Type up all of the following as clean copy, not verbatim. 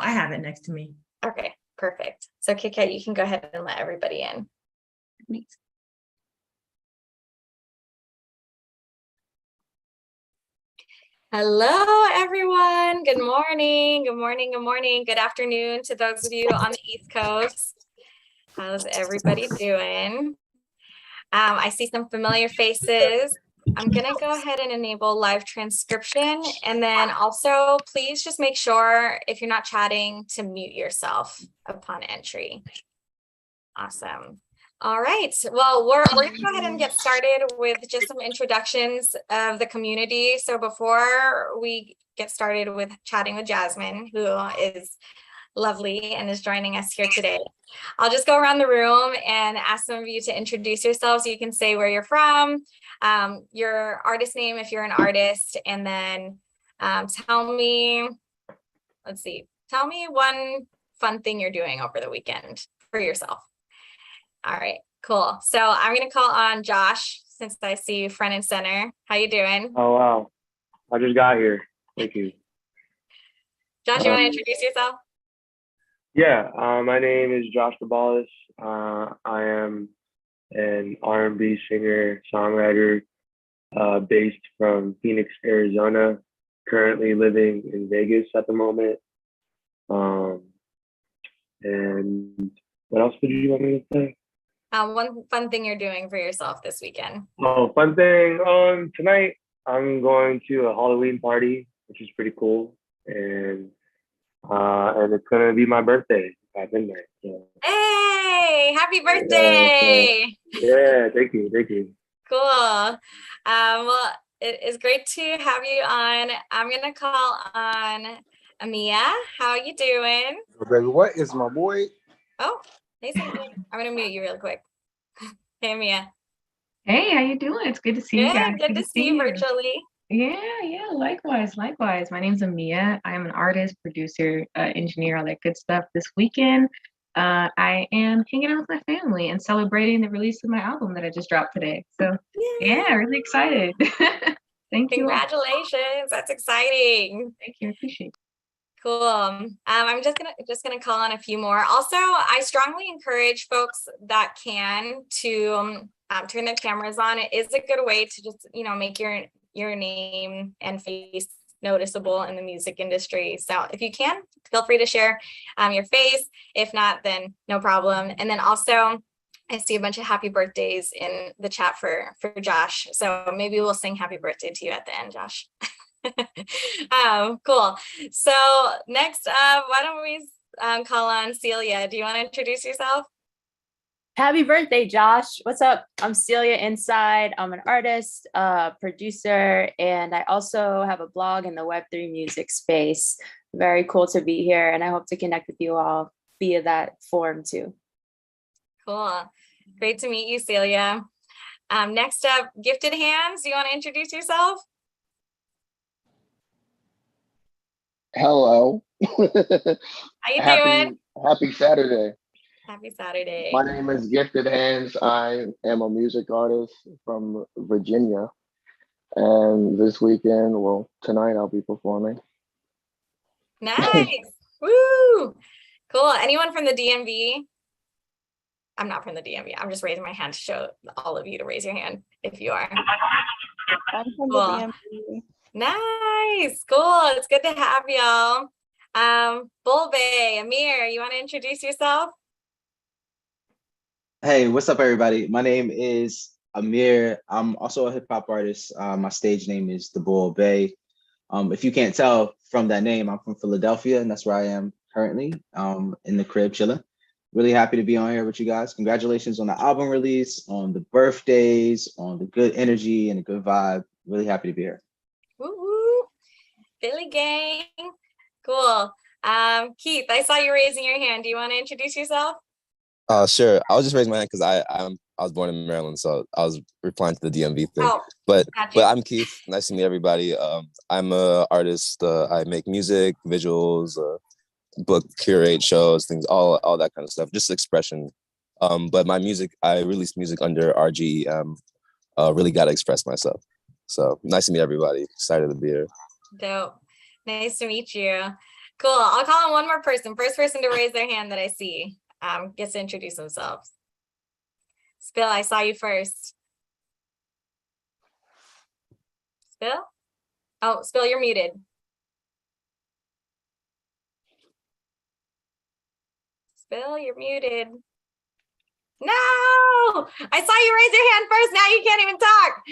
I have it next to me. Okay, perfect. So Kit Kat, you can go ahead and let everybody in. Hello, everyone. Good morning. Good morning. Good morning. Good afternoon to those of you on the East Coast. How's everybody doing? I see some familiar faces. I'm going to go ahead and enable live transcription. And then also, please just make sure if you're not chatting to mute yourself upon entry. Awesome. All right. Well, we're going to go ahead and get started with just some introductions of the community. So before we get started with chatting with Jasmin, who is lovely and is joining us here today, I'll just go around the room and ask some of you to introduce yourselves. You can say where you're from, your artist name if you're an artist, and then tell me one fun thing you're doing over the weekend for yourself. All right, cool. So I'm going to call on Josh since I see you front and center. How you doing? Oh, wow. I just got here. Thank you. Josh, you want to introduce yourself? Yeah, my name is Josh Caballas. I am an R&B singer, songwriter, based from Phoenix, Arizona, currently living in Vegas at the moment. And what else did you want me to say? One fun thing you're doing for yourself this weekend. Oh, fun thing. Tonight I'm going to a Halloween party, which is pretty cool. And it's gonna be my birthday at midnight. So. Hey, happy birthday! Yeah, thank you. Cool. Well, it is great to have you on. I'm gonna call on Amia. How you doing? Oh, baby, what is my boy? Oh, hey, I'm gonna mute you real quick. Hey, Amia. Hey, how you doing? It's good to see you guys. Good to see you virtually. Yeah, likewise. My name's Amia. I'm an artist, producer, engineer, all that good stuff. This weekend, I am hanging out with my family and celebrating the release of my album that I just dropped today. So yeah, really excited. Thank you. Congratulations. That's exciting. Thank you. I appreciate it. Cool. I'm just gonna call on a few more. Also, I strongly encourage folks that can to turn their cameras on. It is a good way to just, make your name and face noticeable in the music industry. So if you can, feel free to share your face. If not, then no problem. And then also, I see a bunch of happy birthdays in the chat for Josh. So maybe we'll sing happy birthday to you at the end, Josh. Cool. So next up, why don't we call on Celia? Do you want to introduce yourself? Happy birthday, Josh. What's up? I'm Celia Inside. I'm an artist, producer, and I also have a blog in the Web3 music space. Very cool to be here, and I hope to connect with you all via that form too. Cool. Great to meet you, Celia. Next up, Gifted Hands. Do you want to introduce yourself? Hello. How you doing? Happy Saturday. Happy Saturday. My name is Gifted Hands. I am a music artist from Virginia. And this weekend, tonight I'll be performing. Nice. Woo. Cool. Anyone from the DMV? I'm not from the DMV. I'm just raising my hand to show all of you to raise your hand if you are. I'm from Cool. the DMV. Nice. Cool. It's good to have y'all. Bull Bay, Amir, you want to introduce yourself? Hey, what's up, everybody? My name is Amir. I'm also a hip hop artist. My stage name is The Bull Bay. If you can't tell from that name, I'm from Philadelphia, and that's where I am currently, in the crib chilling. Really happy to be on here with you guys. Congratulations on the album release, on the birthdays, on the good energy and the good vibe. Really happy to be here. Woo-woo. Philly gang. Cool. Keith, I saw you raising your hand. Do you want to introduce yourself? Sure. I was just raising my hand because I was born in Maryland, so I was replying to the DMV thing. Oh, but I'm Keith. Nice to meet everybody. I'm an artist. I make music, visuals, book, curate shows, things, all that kind of stuff. Just expression. But my music, I release music under RGEM. Really got to express myself. So nice to meet everybody. Excited to be here. Dope. Nice to meet you. Cool. I'll call on one more person. First person to raise their hand that I see gets to introduce themselves. Spill, I saw you first. Spill? Oh, Spill, you're muted. Spill, you're muted. No! I saw you raise your hand first. Now you can't even talk.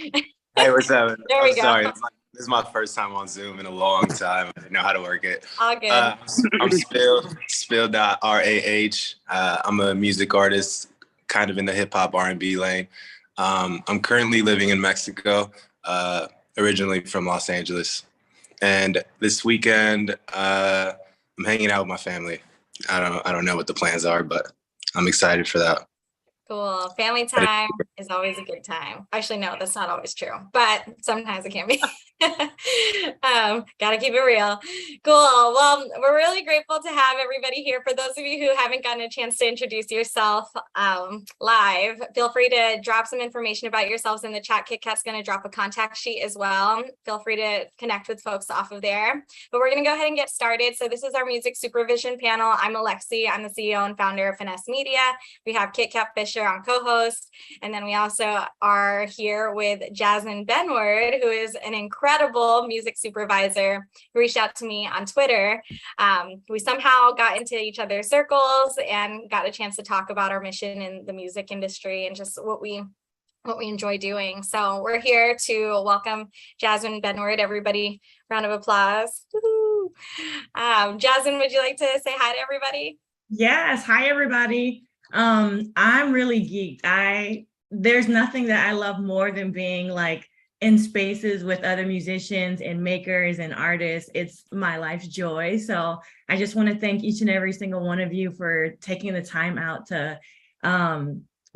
Hey, what's up? There we I'm go. sorry. This is my first time on Zoom in a long time. I didn't know how to work it. All good. I'm Spill.rah. I'm a music artist, kind of in the hip hop R&B lane. I'm currently living in Mexico, originally from Los Angeles. And this weekend, I'm hanging out with my family. I don't know what the plans are, but I'm excited for that. Cool. Family time is always a good time. Actually, no, that's not always true, but sometimes it can be. Gotta keep it real. Cool. Well, we're really grateful to have everybody here. For those of you who haven't gotten a chance to introduce yourself live, feel free to drop some information about yourselves in the chat. KitKat's going to drop a contact sheet as well. Feel free to connect with folks off of there. But we're going to go ahead and get started. So this is our music supervision panel. I'm Alexi. I'm the CEO and founder of Finesse Media. We have KitKat Fisher on co-host. And then we also are here with Jasmin Benward, who is an incredible music supervisor who reached out to me on Twitter. We somehow got into each other's circles and got a chance to talk about our mission in the music industry and just what we enjoy doing. So we're here to welcome Jasmin Benward. Everybody, round of applause. Jasmin, would you like to say hi to everybody? Yes. Hi, everybody. I'm really geeked. There's nothing that I love more than being like in spaces with other musicians and makers and artists. It's my life's joy. So I just want to thank each and every single one of you for taking the time out to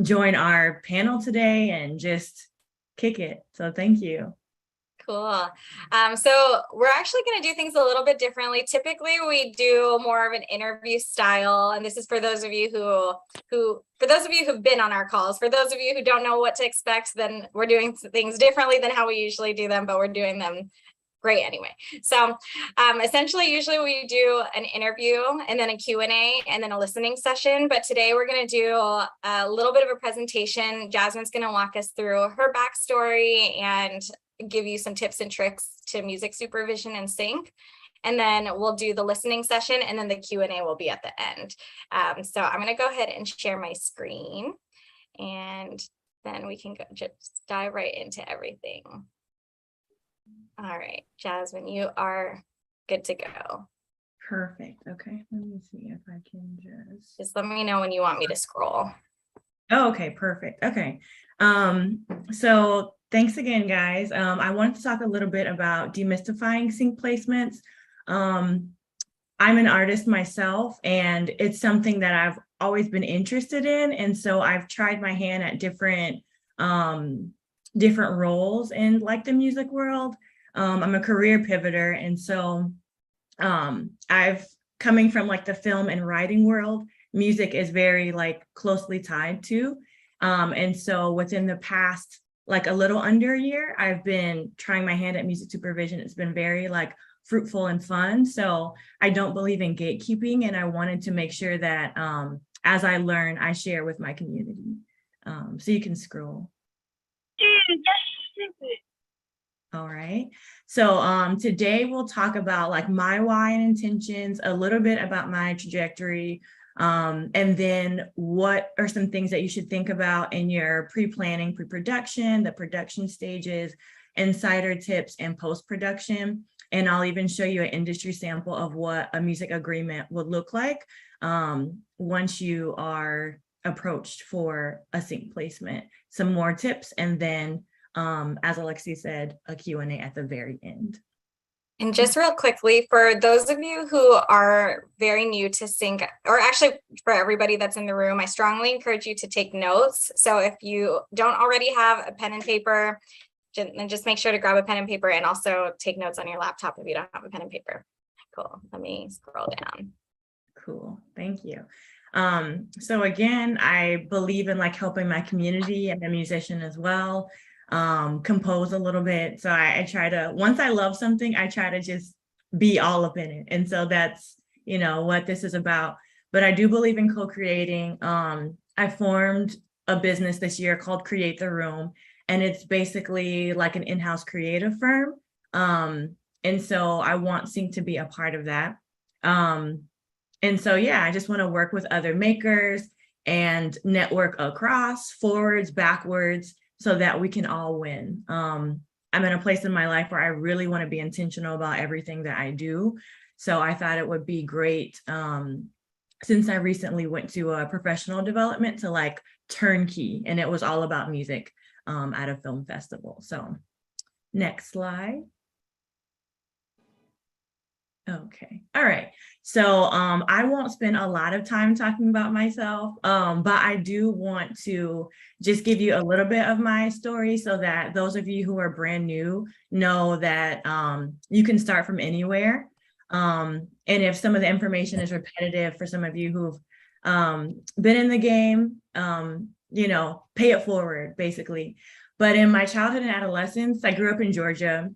join our panel today and just kick it. So thank you. Cool. So we're actually going to do things a little bit differently. Typically, we do more of an interview style, and this is for those of you who've been on our calls. For those of you who don't know what to expect, then we're doing things differently than how we usually do them, but we're doing them great anyway. So essentially, usually we do an interview and then a Q&A and then a listening session. But today we're going to do a little bit of a presentation. Jasmin's going to walk us through her backstory and give you some tips and tricks to music supervision and sync. And then we'll do the listening session, and then the Q&A will be at the end. So I'm going to go ahead and share my screen, and then we can just dive right into everything. All right, Jasmin, you are good to go. Perfect. Okay, let me see if I can just let me know when you want me to scroll. Oh, okay, perfect. Okay. So thanks again, guys. I wanted to talk a little bit about demystifying sync placements. I'm an artist myself, and it's something that I've always been interested in. And so I've tried my hand at different roles in like the music world. I'm a career pivoter. And so I've coming from like the film and writing world, music is very like closely tied to. And so within the past, like a little under a year, I've been trying my hand at music supervision. It's been very like fruitful and fun. So I don't believe in gatekeeping, and I wanted to make sure that as I learn, I share with my community. So you can scroll. All right. So today we'll talk about like my why and intentions, a little bit about my trajectory, and then what are some things that you should think about in your pre-planning, pre-production, the production stages, insider tips, and post-production. And I'll even show you an industry sample of what a music agreement would look like once you are approached for a sync placement. Some more tips, and then as Alexi said, a Q&A at the very end. And just real quickly, for those of you who are very new to sync, or actually for everybody that's in the room, I strongly encourage you to take notes. So if you don't already have a pen and paper, then just make sure to grab a pen and paper, and also take notes on your laptop if you don't have a pen and paper. Cool. Let me scroll down. Cool. Thank you. So again, I believe in like helping my community. I'm a musician as well. Compose a little bit. So I try to, once I love something, I try to just be all up in it. And so that's what this is about. But I do believe in co-creating. I formed a business this year called Create the Room, and it's basically like an in-house creative firm. And so I want Sync to be a part of that. And so, yeah, I just want to work with other makers and network across, forwards, backwards, so that we can all win. I'm in a place in my life where I really want to be intentional about everything that I do. So I thought it would be great, since I recently went to a professional development, to like turnkey, and it was all about music at a film festival. So next slide. Okay, all right. So I won't spend a lot of time talking about myself, but I do want to just give you a little bit of my story so that those of you who are brand new know that you can start from anywhere. And if some of the information is repetitive for some of you who've been in the game, pay it forward, basically. But in my childhood and adolescence, I grew up in Georgia.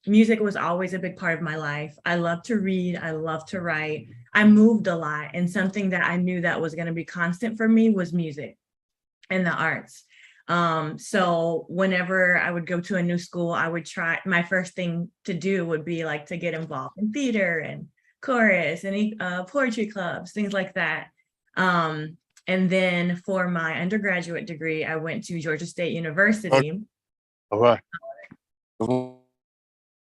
Music was always a big part of my life. I love to read. I love to write. I moved a lot, and something that I knew that was going to be constant for me was music and the arts. So whenever I would go to a new school, I would try, my first thing to do would be like to get involved in theater and chorus and poetry clubs, things like that. And then for my undergraduate degree, I went to Georgia State University. All right.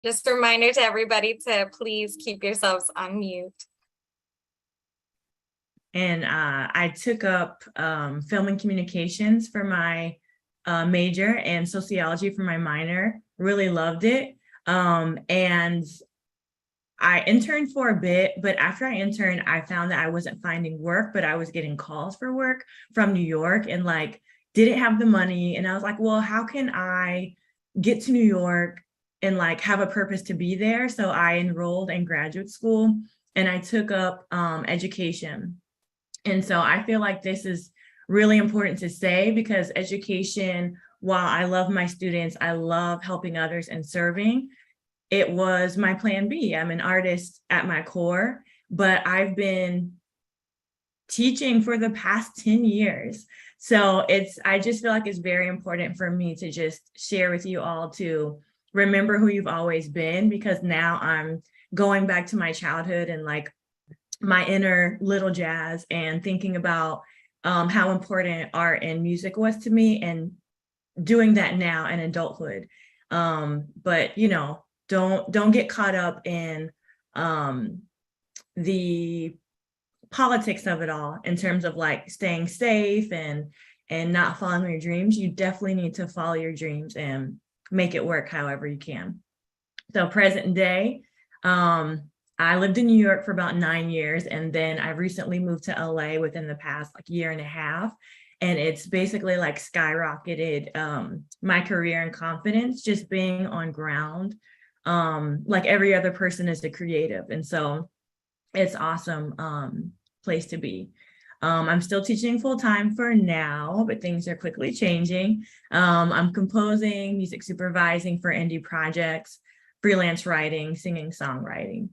Just a reminder to everybody to please keep yourselves on mute. And I took up film and communications for my major and sociology for my minor. Really loved it. And I interned for a bit, but after I interned, I found that I wasn't finding work, but I was getting calls for work from New York and like didn't have the money. And I was like, well, how can I get to New York and like have a purpose to be there? So I enrolled in graduate school and I took up education. And so I feel like this is really important to say, because education, while I love my students, I love helping others and serving, it was my plan B. I'm an artist at my core, but I've been teaching for the past 10 years. So I just feel like it's very important for me to just share with you all to remember who you've always been, because now I'm going back to my childhood and like my inner little Jazz and thinking about how important art and music was to me and doing that now in adulthood. But don't get caught up in the politics of it all in terms of like staying safe and not following your dreams. You definitely need to follow your dreams and make it work however you can. So present day, I lived in New York for about 9 years, and then I recently moved to LA within the past like year and a half. And it's basically like skyrocketed my career and confidence just being on ground. Like every other person is a creative. And so it's awesome place to be. I'm still teaching full time for now, but things are quickly changing. I'm composing, music supervising for indie projects, freelance writing, singing, songwriting.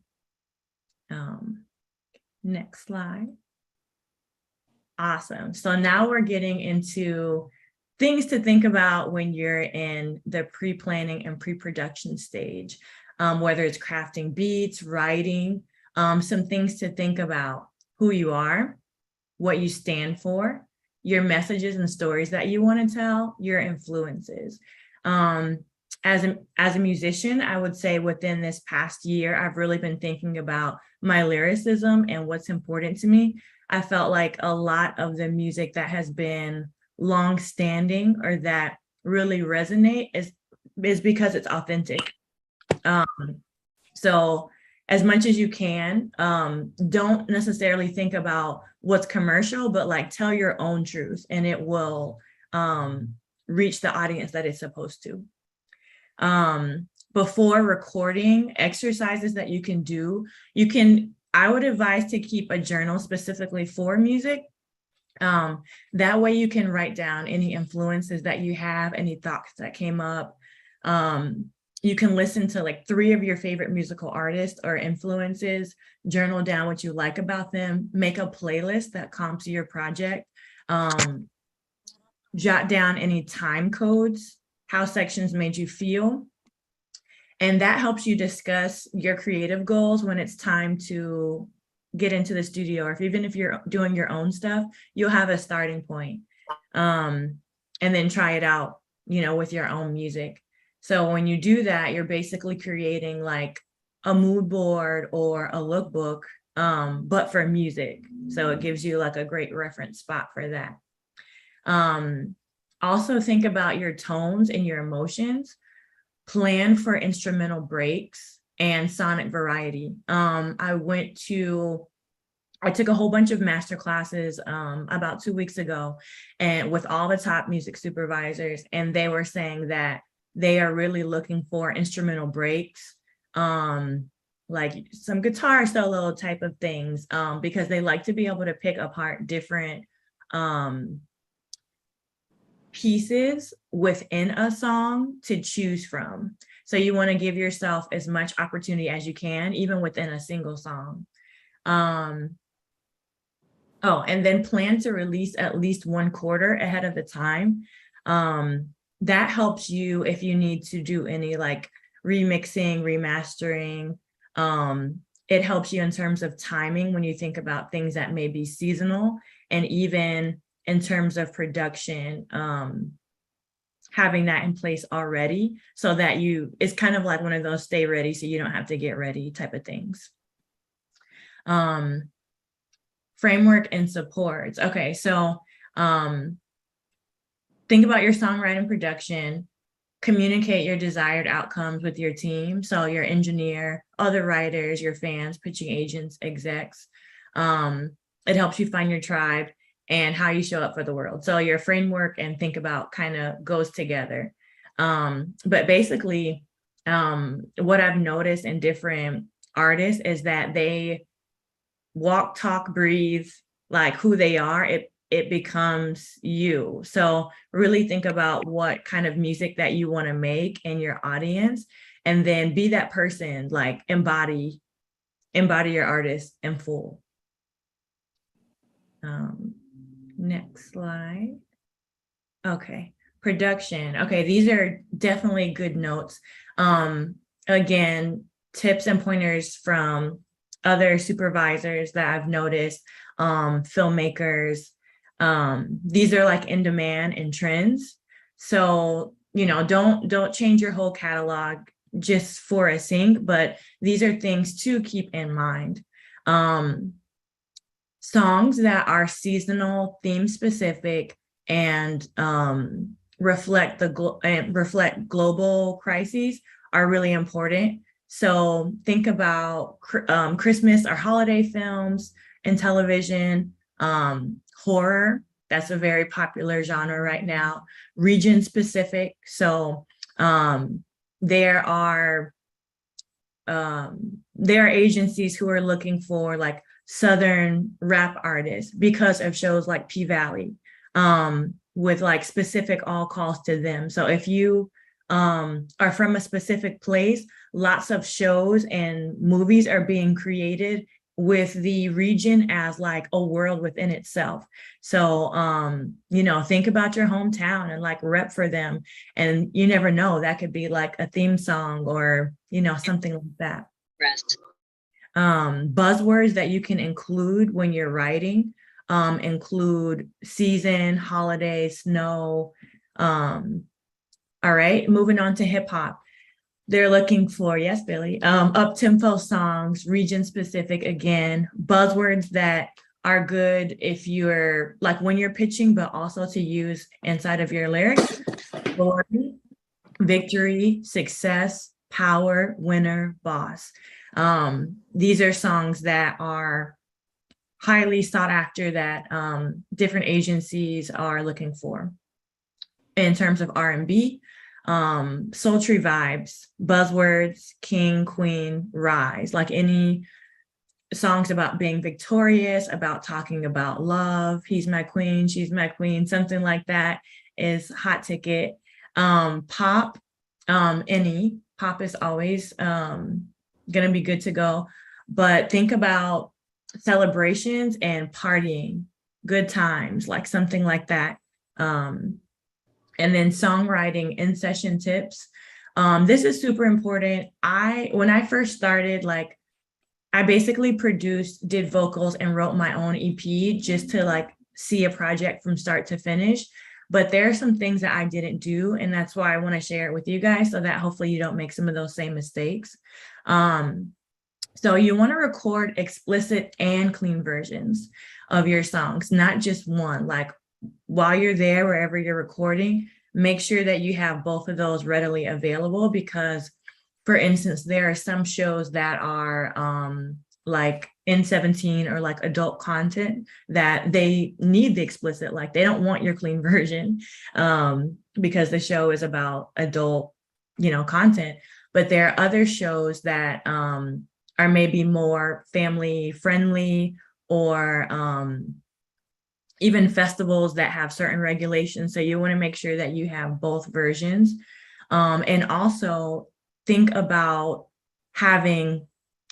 Next slide. Awesome. So now we're getting into things to think about when you're in the pre-planning and pre-production stage, whether it's crafting beats, writing, some things to think about: who you are, what you stand for, your messages and stories that you want to tell, your influences. As a musician, I would say within this past year, I've really been thinking about my lyricism and what's important to me. I felt like a lot of the music that has been long-standing or that really resonate is because it's authentic. So as much as you can, don't necessarily think about what's commercial, but like tell your own truth and it will reach the audience that it's supposed to. Before recording, exercises that you can do, I would advise to keep a journal specifically for music. That way you can write down any influences that you have, any thoughts that came up. you can listen to like 3 of your favorite musical artists or influences, journal down what you like about them, make a playlist that comps your project, jot down any time codes, how sections made you feel. And that helps you discuss your creative goals when it's time to get into the studio, or even if you're doing your own stuff, you'll have a starting point. And then try it out, with your own music. So when you do that, you're basically creating like a mood board or a lookbook, but for music. So it gives you like a great reference spot for that. Also think about your tones and your emotions. Plan for instrumental breaks and sonic variety. I took a whole bunch of master classes about 2 weeks ago, and with all the top music supervisors, and they were saying that they are really looking for instrumental breaks, like some guitar solo type of things, because they like to be able to pick apart different pieces within a song to choose from. So you want to give yourself as much opportunity as you can, even within a single song. Oh, and then plan to release at least 1 quarter ahead of the time. That helps you if you need to do any like remixing, remastering. It helps you in terms of timing when you think about things that may be seasonal, and even in terms of production, having that in place already, so that it's kind of like one of those stay ready so you don't have to get ready type of things. Framework and supports. Okay, so think about your songwriting production, communicate your desired outcomes with your team. So your engineer, other writers, your fans, pitching agents, execs. It helps you find your tribe and how you show up for the world. So your framework and think about kind of goes together. But basically, what I've noticed in different artists is that they walk, talk, breathe like who they are. It becomes you. So really think about what kind of music that you want to make in your audience, and then be that person, like embody your artist in full. Next slide. Okay, production. Okay, these are definitely good notes. Again, tips and pointers from other supervisors that I've noticed, filmmakers. These are like in demand and trends. So, don't change your whole catalog just for a sync, but these are things to keep in mind. Songs that are seasonal, theme specific, and reflect global crises are really important. So think about Christmas or holiday films and television, horror, that's a very popular genre right now, region specific. So there are agencies who are looking for like Southern rap artists because of shows like P-Valley, with like specific all calls to them. So if you are from a specific place, lots of shows and movies are being created with the region as like a world within itself. So, think about your hometown and like rep for them. And you never know, that could be like a theme song or, something like that. Rest. Buzzwords that you can include when you're writing include season, holiday, snow. All right, moving on to hip hop. They're looking for, yes, Billy, up-tempo songs, region-specific, again, buzzwords that are good if you're, like when you're pitching, but also to use inside of your lyrics. Glory, victory, success, power, winner, boss. These are songs that are highly sought after that different agencies are looking for. In terms of R&B, sultry vibes, buzzwords, king, queen, rise, like any songs about being victorious, about talking about love, he's my queen, she's my queen, something like that is hot ticket. Pop, any pop is always gonna be good to go, but think about celebrations and partying, good times, like something like that. And then songwriting in session tips. This is super important. When I first started, like I basically did vocals and wrote my own EP just to like see a project from start to finish. But there are some things that I didn't do, and that's why I want to share it with you guys so that hopefully you don't make some of those same mistakes. So you want to record explicit and clean versions of your songs, not just one. Like while you're there, wherever you're recording, make sure that you have both of those readily available, because for instance, there are some shows that are like N17 or like adult content that they need the explicit, like they don't want your clean version because the show is about adult, content. But there are other shows that are maybe more family friendly, or even festivals that have certain regulations. So you want to make sure that you have both versions. And also think about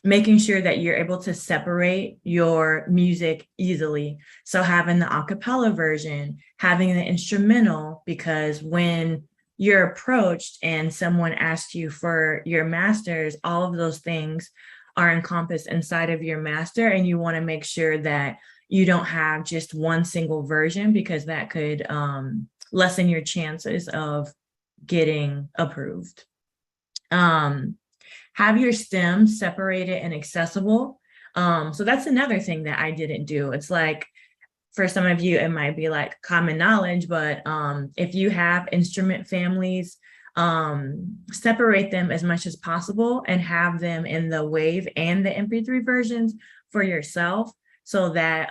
making sure that you're able to separate your music easily. So having the a cappella version, having the instrumental, because when you're approached and someone asks you for your masters, all of those things are encompassed inside of your master, and you want to make sure that you don't have just one single version, because that could lessen your chances of getting approved. Have your stems separated and accessible. So that's another thing that I didn't do. It's like, for some of you, it might be like common knowledge, but if you have instrument families, separate them as much as possible and have them in the WAV and the MP3 versions for yourself, so that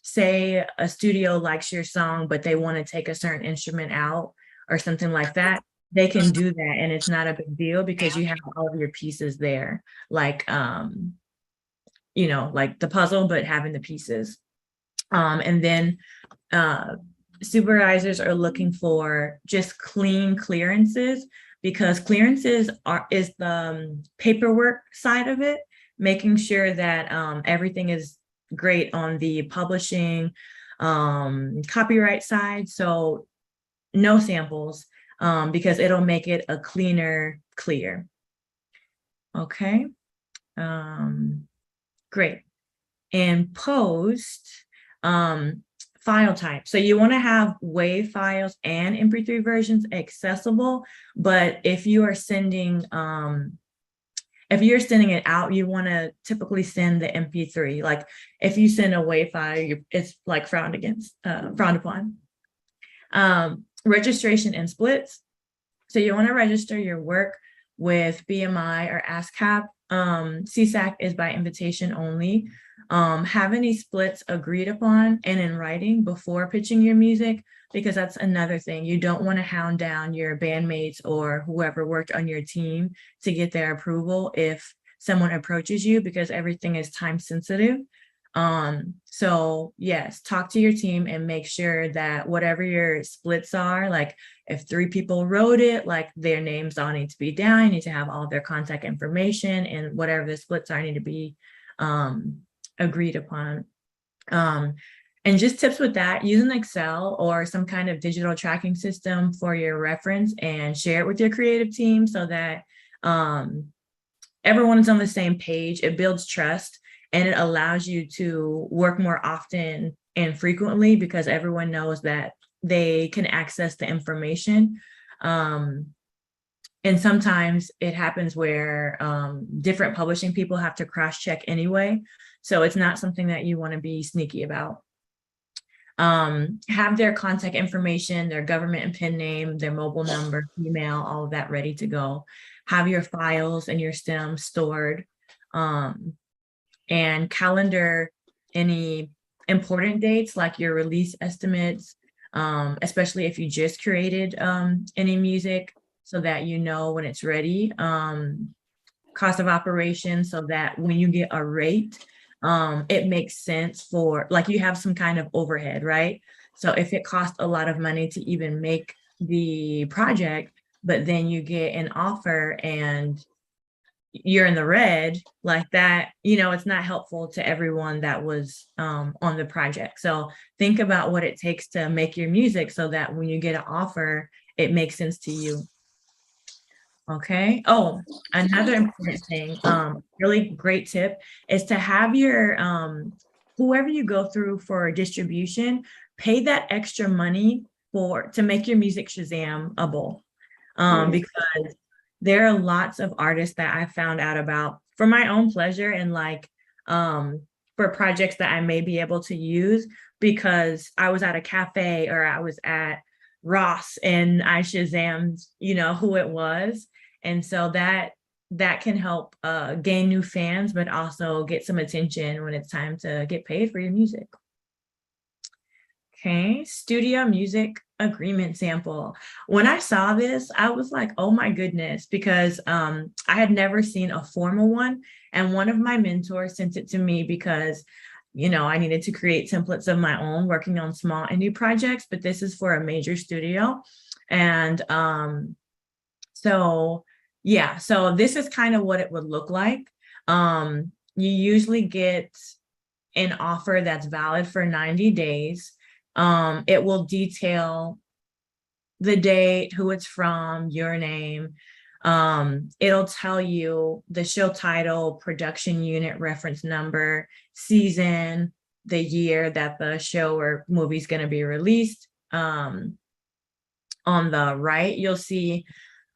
say a studio likes your song, but they want to take a certain instrument out or something like that, they can do that, and it's not a big deal because you have all of your pieces there, like like the puzzle, but having the pieces. And then supervisors are looking for just clean clearances, because clearances is the paperwork side of it, making sure that everything is great on the publishing, copyright side. So no samples, because it'll make it a cleaner clear. Okay, great. And post, file type. So you want to have WAV files and MP3 versions accessible, but if you are sending it out, you want to typically send the MP3. Like if you send a WAV file, it's like frowned upon. Registration and splits. So you want to register your work with BMI or ASCAP. CSAC is by invitation only. Have any splits agreed upon and in writing before pitching your music, because that's another thing. You don't want to hound down your bandmates or whoever worked on your team to get their approval if someone approaches you, because everything is time sensitive. So yes, talk to your team and make sure that whatever your splits are, like if 3 people wrote it, like their names all need to be down, you need to have all their contact information, and whatever the splits are need to be agreed upon. And just tips with that, use an Excel or some kind of digital tracking system for your reference and share it with your creative team so that everyone is on the same page. It builds trust, and it allows you to work more often and frequently because everyone knows that they can access the information. And sometimes it happens where different publishing people have to cross-check anyway. So it's not something that you want to be sneaky about. Have their contact information, their government and PIN name, their mobile number, email, all of that ready to go. Have your files and your stems stored. And calendar any important dates like your release estimates, especially if you just created any music, so that you know when it's ready. Cost of operation, so that when you get a rate, it makes sense for, like, you have some kind of overhead, right? So if it costs a lot of money to even make the project, but then you get an offer and you're in the red like that, it's not helpful to everyone that was on the project. So think about what it takes to make your music so that when you get an offer, it makes sense to you. Okay. Oh, another important thing, really great tip is to have your whoever you go through for distribution, pay that extra money to make your music Shazamable. Because there are lots of artists that I found out about for my own pleasure and for projects that I may be able to use because I was at a cafe or I was at Ross and I Shazammed, who it was. And so that can help gain new fans, but also get some attention when it's time to get paid for your music. Okay, studio music agreement sample. When I saw this, I was like, oh my goodness, because I had never seen a formal one. And one of my mentors sent it to me because, I needed to create templates of my own working on small indie projects, but this is for a major studio. And so this is kind of what it would look like. You usually get an offer that's valid for 90 days. It will detail the date, who it's from, your name. It'll tell you the show title, production unit, reference number, season, the year that the show or movie is going to be released. On the right, you'll see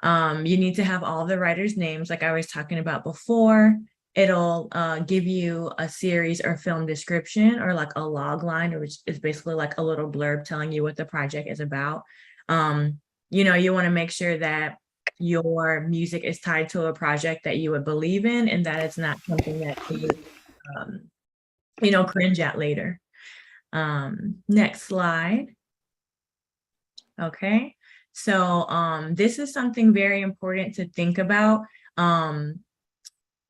you need to have all the writers' names, like I was talking about before. It'll give you a series or film description or like a log line, which is basically like a little blurb telling you what the project is about. You want to make sure that your music is tied to a project that you would believe in and that it's not something that you cringe at later. Next slide. Okay. So this is something very important to think about.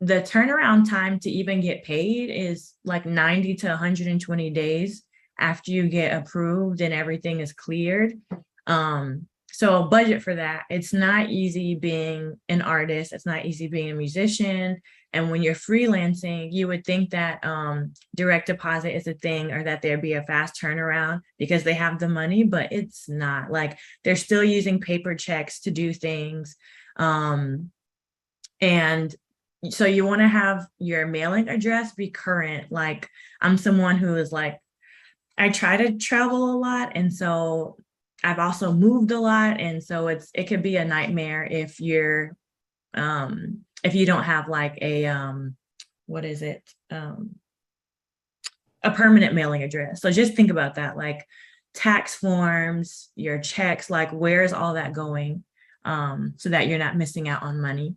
The turnaround time to even get paid is like 90 to 120 days after you get approved and everything is cleared. So budget for that. It's not easy being an artist. It's not easy being a musician. And when you're freelancing, you would think that direct deposit is a thing or that there'd be a fast turnaround because they have the money, but it's not. Like they're still using paper checks to do things. And so you want to have your mailing address be current. Like I'm someone who is like, I try to travel a lot. And so I've also moved a lot. And so it could be a nightmare if you don't have like a, a permanent mailing address. So just think about that, like tax forms, your checks, like where's all that going so that you're not missing out on money.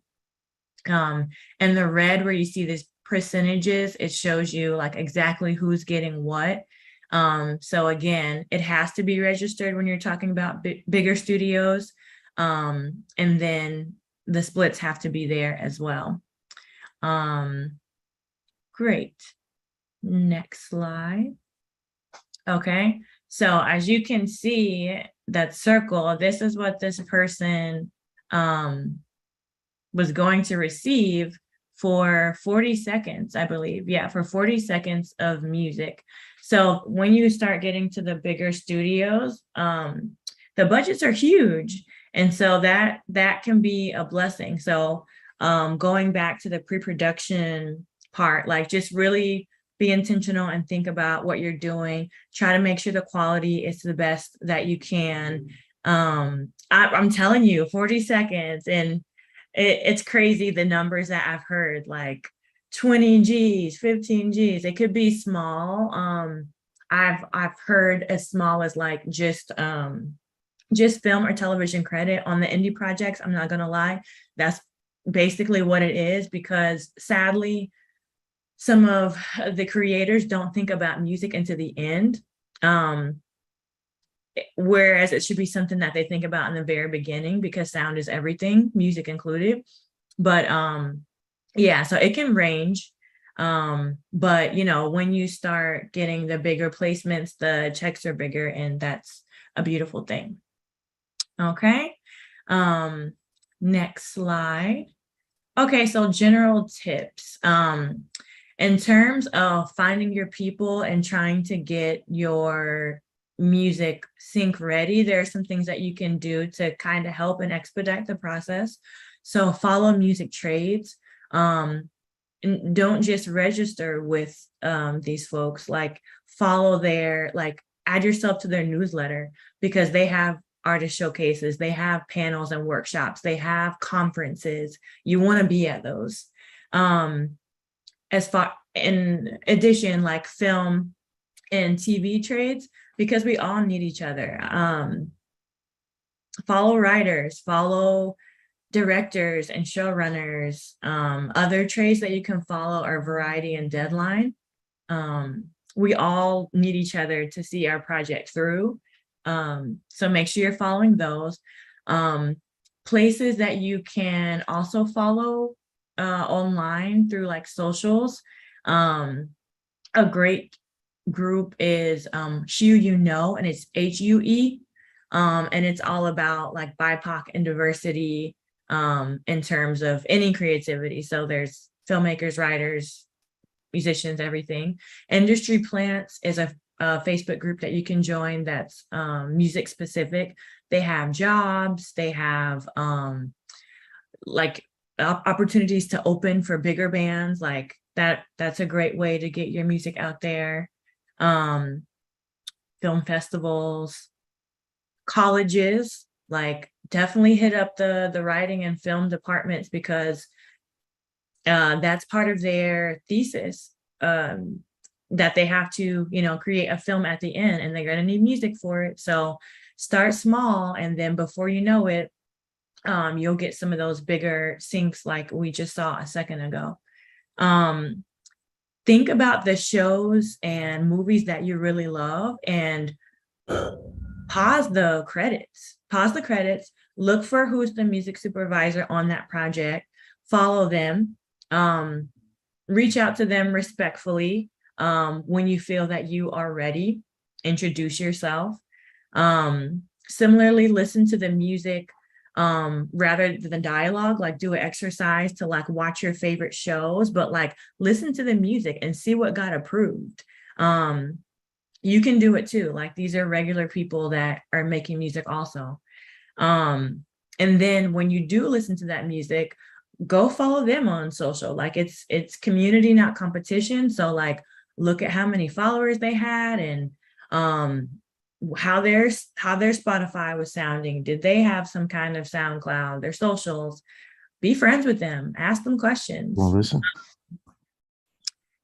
And the red where you see these percentages, it shows you like exactly who's getting what. So again, it has to be registered when you're talking about bigger studios. And then the splits have to be there as well. Great. Next slide. Okay. So as you can see, that circle, this is what this person was going to receive for 40 seconds, I believe. Yeah, for 40 seconds of music. So when you start getting to the bigger studios, the budgets are huge. And so that can be a blessing. So going back to the pre-production part, like just really be intentional and think about what you're doing. Try to make sure the quality is the best that you can. I'm telling you, 40 seconds and it's crazy the numbers that I've heard, like 20 G's, 15 G's. It could be small. I've heard as small as like just film or television credit on the indie projects. I'm not gonna lie, that's basically what it is, because sadly, some of the creators don't think about music into the end. Whereas it should be something that they think about in the very beginning, because sound is everything, music included. But yeah, so it can range. But when you start getting the bigger placements, the checks are bigger, and that's a beautiful thing. Okay. Next slide. Okay, so general tips. In terms of finding your people and trying to get your music sync ready, there are some things that you can do to kind of help and expedite the process. So follow music trades. And don't just register with these folks, like follow their, like add yourself to their newsletter, because they have artist showcases, they have panels and workshops, they have conferences. You want to be at those. As far in addition, like film and TV trades, because we all need each other. Follow writers, follow directors and showrunners. Other trades that you can follow are Variety and Deadline. We all need each other to see our project through. So make sure you're following those. Places that you can also follow online through like socials. A great group is Hue You Know, and it's HUE. And it's all about like BIPOC and diversity in terms of any creativity. So there's filmmakers, writers, musicians, everything. Industry Plants is a Facebook group that you can join that's music specific. They have jobs, they have like opportunities to open for bigger bands, like that's a great way to get your music out there. Film festivals, colleges, like definitely hit up the writing and film departments, because that's part of their thesis, that they have to, create a film at the end, and they're going to need music for it. So start small, and then before you know it, you'll get some of those bigger syncs like we just saw a second ago. Think about the shows and movies that you really love, and pause the credits, look for who's the music supervisor on that project, follow them, reach out to them respectfully. When you feel that you are ready, introduce yourself. Similarly, listen to the music rather than dialogue, like do an exercise to like watch your favorite shows, but like listen to the music and see what got approved. You can do it too. Like these are regular people that are making music also. And then when you do listen to that music, go follow them on social. Like it's community, not competition. So like look at how many followers they had, and how their Spotify was sounding. Did they have some kind of SoundCloud, their socials? Be friends with them, ask them questions. Well, listen.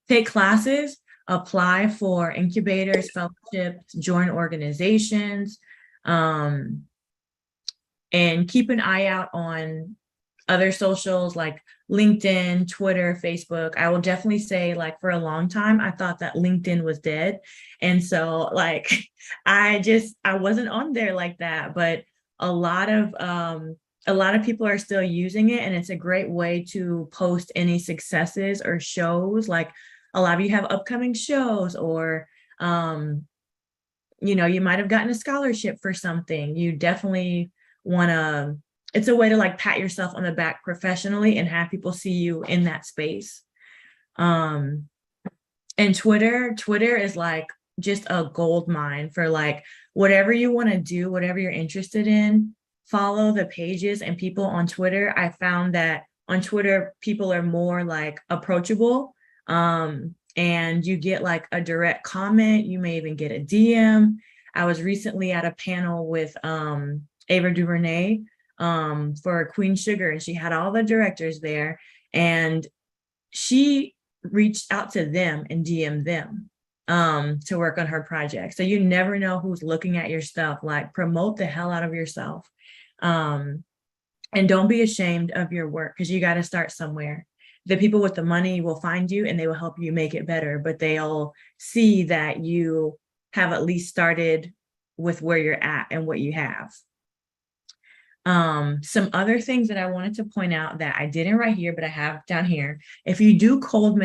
Take classes, apply for incubators, fellowships, join organizations, and keep an eye out on other socials like LinkedIn, Twitter, Facebook. I will definitely say, like, for a long time, I thought that LinkedIn was dead. And so like, I wasn't on there like that, but a lot of people are still using it, and it's a great way to post any successes or shows. Like a lot of you have upcoming shows, or you might have gotten a scholarship for something. You definitely want to, it's a way to like pat yourself on the back professionally and have people see you in that space. And Twitter is like just a gold mine for like whatever you want to do, whatever you're interested in. Follow the pages and people on Twitter. I found that on Twitter, people are more like approachable, and you get like a direct comment. You may even get a DM. I was recently at a panel with Ava DuVernay for Queen Sugar, and she had all the directors there, and she reached out to them and DM'd them to work on her project. So you never know who's looking at your stuff. Like promote the hell out of yourself, and don't be ashamed of your work, because you got to start somewhere. The people with the money will find you and they will help you make it better, but they'll see that you have at least started with where you're at and what you have. Some other things that I wanted to point out that I didn't write here, but I have down here. If you do cold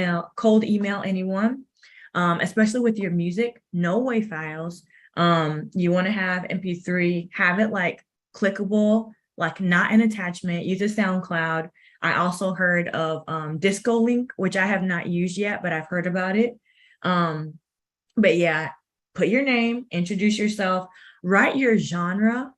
email anyone, especially with your music, no WAV files. You want to have MP3, have it like clickable, like not an attachment, use a SoundCloud. I also heard of Disco Link, which I have not used yet, but I've heard about it. But yeah, put your name, introduce yourself, write your genre,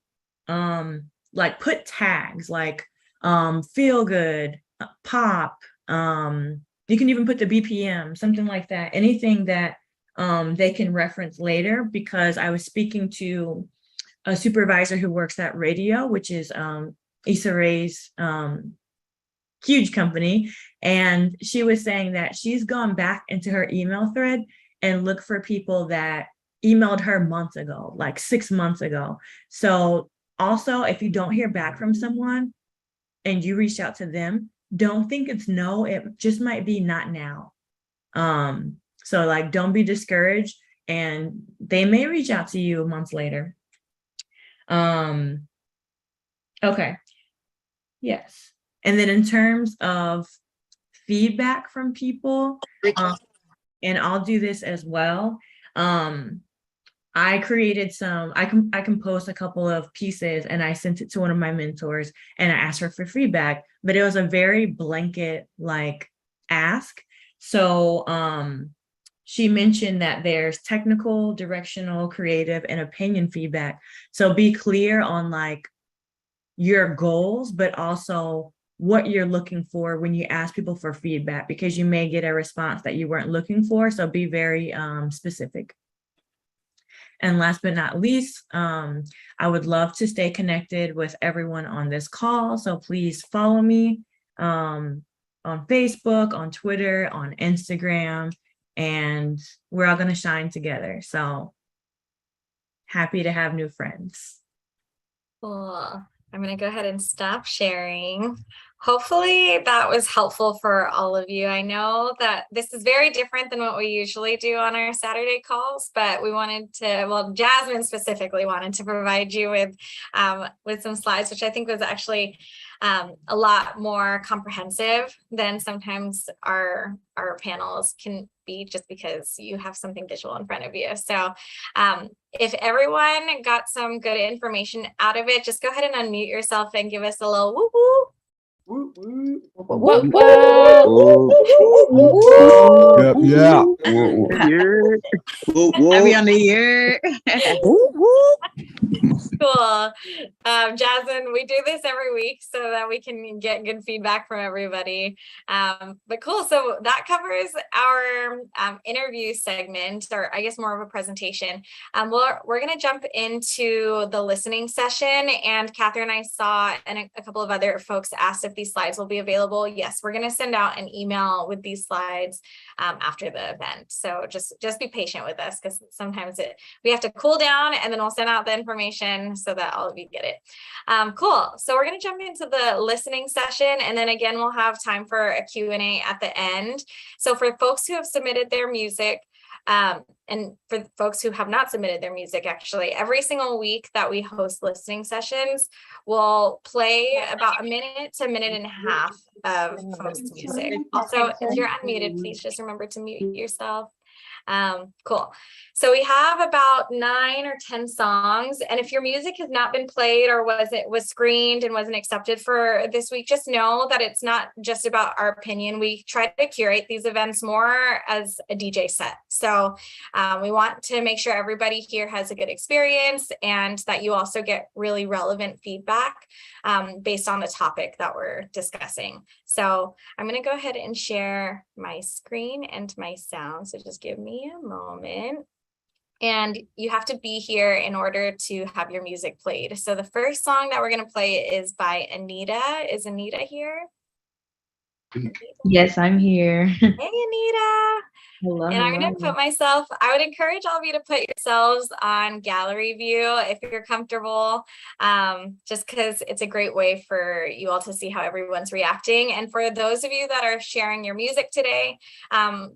like put tags like feel good, pop, you can even put the BPM, something like that, anything that they can reference later, because I was speaking to a supervisor who works at radio, which is Issa Rae's huge company. And she was saying that she's gone back into her email thread and looked for people that emailed her months ago, like 6 months ago. So also, if you don't hear back from someone and you reach out to them, don't think it's no, it just might be not now. So like, don't be discouraged, and they may reach out to you months later. Okay, yes. And then in terms of feedback from people, and I'll do this as well. I created I can post a couple of pieces, and I sent it to one of my mentors and I asked her for feedback, but it was a very blanket like ask. So she mentioned that there's technical, directional, creative, and opinion feedback. So be clear on like your goals, but also what you're looking for when you ask people for feedback, because you may get a response that you weren't looking for. So be very specific. And last but not least, I would love to stay connected with everyone on this call. So please follow me on Facebook, on Twitter, on Instagram, and we're all going to shine together. So happy to have new friends. Cool. I'm going to go ahead and stop sharing. Hopefully that was helpful for all of you. I know that this is very different than what we usually do on our Saturday calls, but we wanted to, well, Jasmin specifically wanted to provide you with some slides, which I think was actually a lot more comprehensive than sometimes our panels can be, just because you have something visual in front of you. So if everyone got some good information out of it, just go ahead and unmute yourself and give us a little woo woo. Woo, Yep, yeah. Happy on the year. Cool. Jasmine, we do this every week so that we can get good feedback from everybody. But cool. So that covers our interview segment, or I guess more of a presentation. We're going to jump into the listening session, and Catherine, I saw, and a couple of other folks asked if these slides will be available. Yes, we're going to send out an email with these slides after the event. So just be patient with us, because sometimes we have to cool down, and then we'll send out the information so that all of you get it. Cool. So we're going to jump into the listening session, and then again, we'll have time for a Q&A at the end. So for folks who have submitted their music, and for folks who have not submitted their music, actually, every single week that we host listening sessions, we'll play about a minute to a minute and a half of folks' music. Also, if you're unmuted, please just remember to mute yourself. Cool. So we have about 9 or 10 songs, and if your music has not been played or was screened and wasn't accepted for this week, just know that it's not just about our opinion. We try to curate these events more as a DJ set. So we want to make sure everybody here has a good experience, and that you also get really relevant feedback based on the topic that we're discussing. So I'm going to go ahead and share my screen and my sound. So just give me a moment. And you have to be here in order to have your music played. So the first song that we're going to play is by Anita. Is Anita here? Yes, I'm here. Hey, Anita. Hello. And I'm going to put myself, I would encourage all of you to put yourselves on gallery view if you're comfortable, just because it's a great way for you all to see how everyone's reacting. And for those of you that are sharing your music today,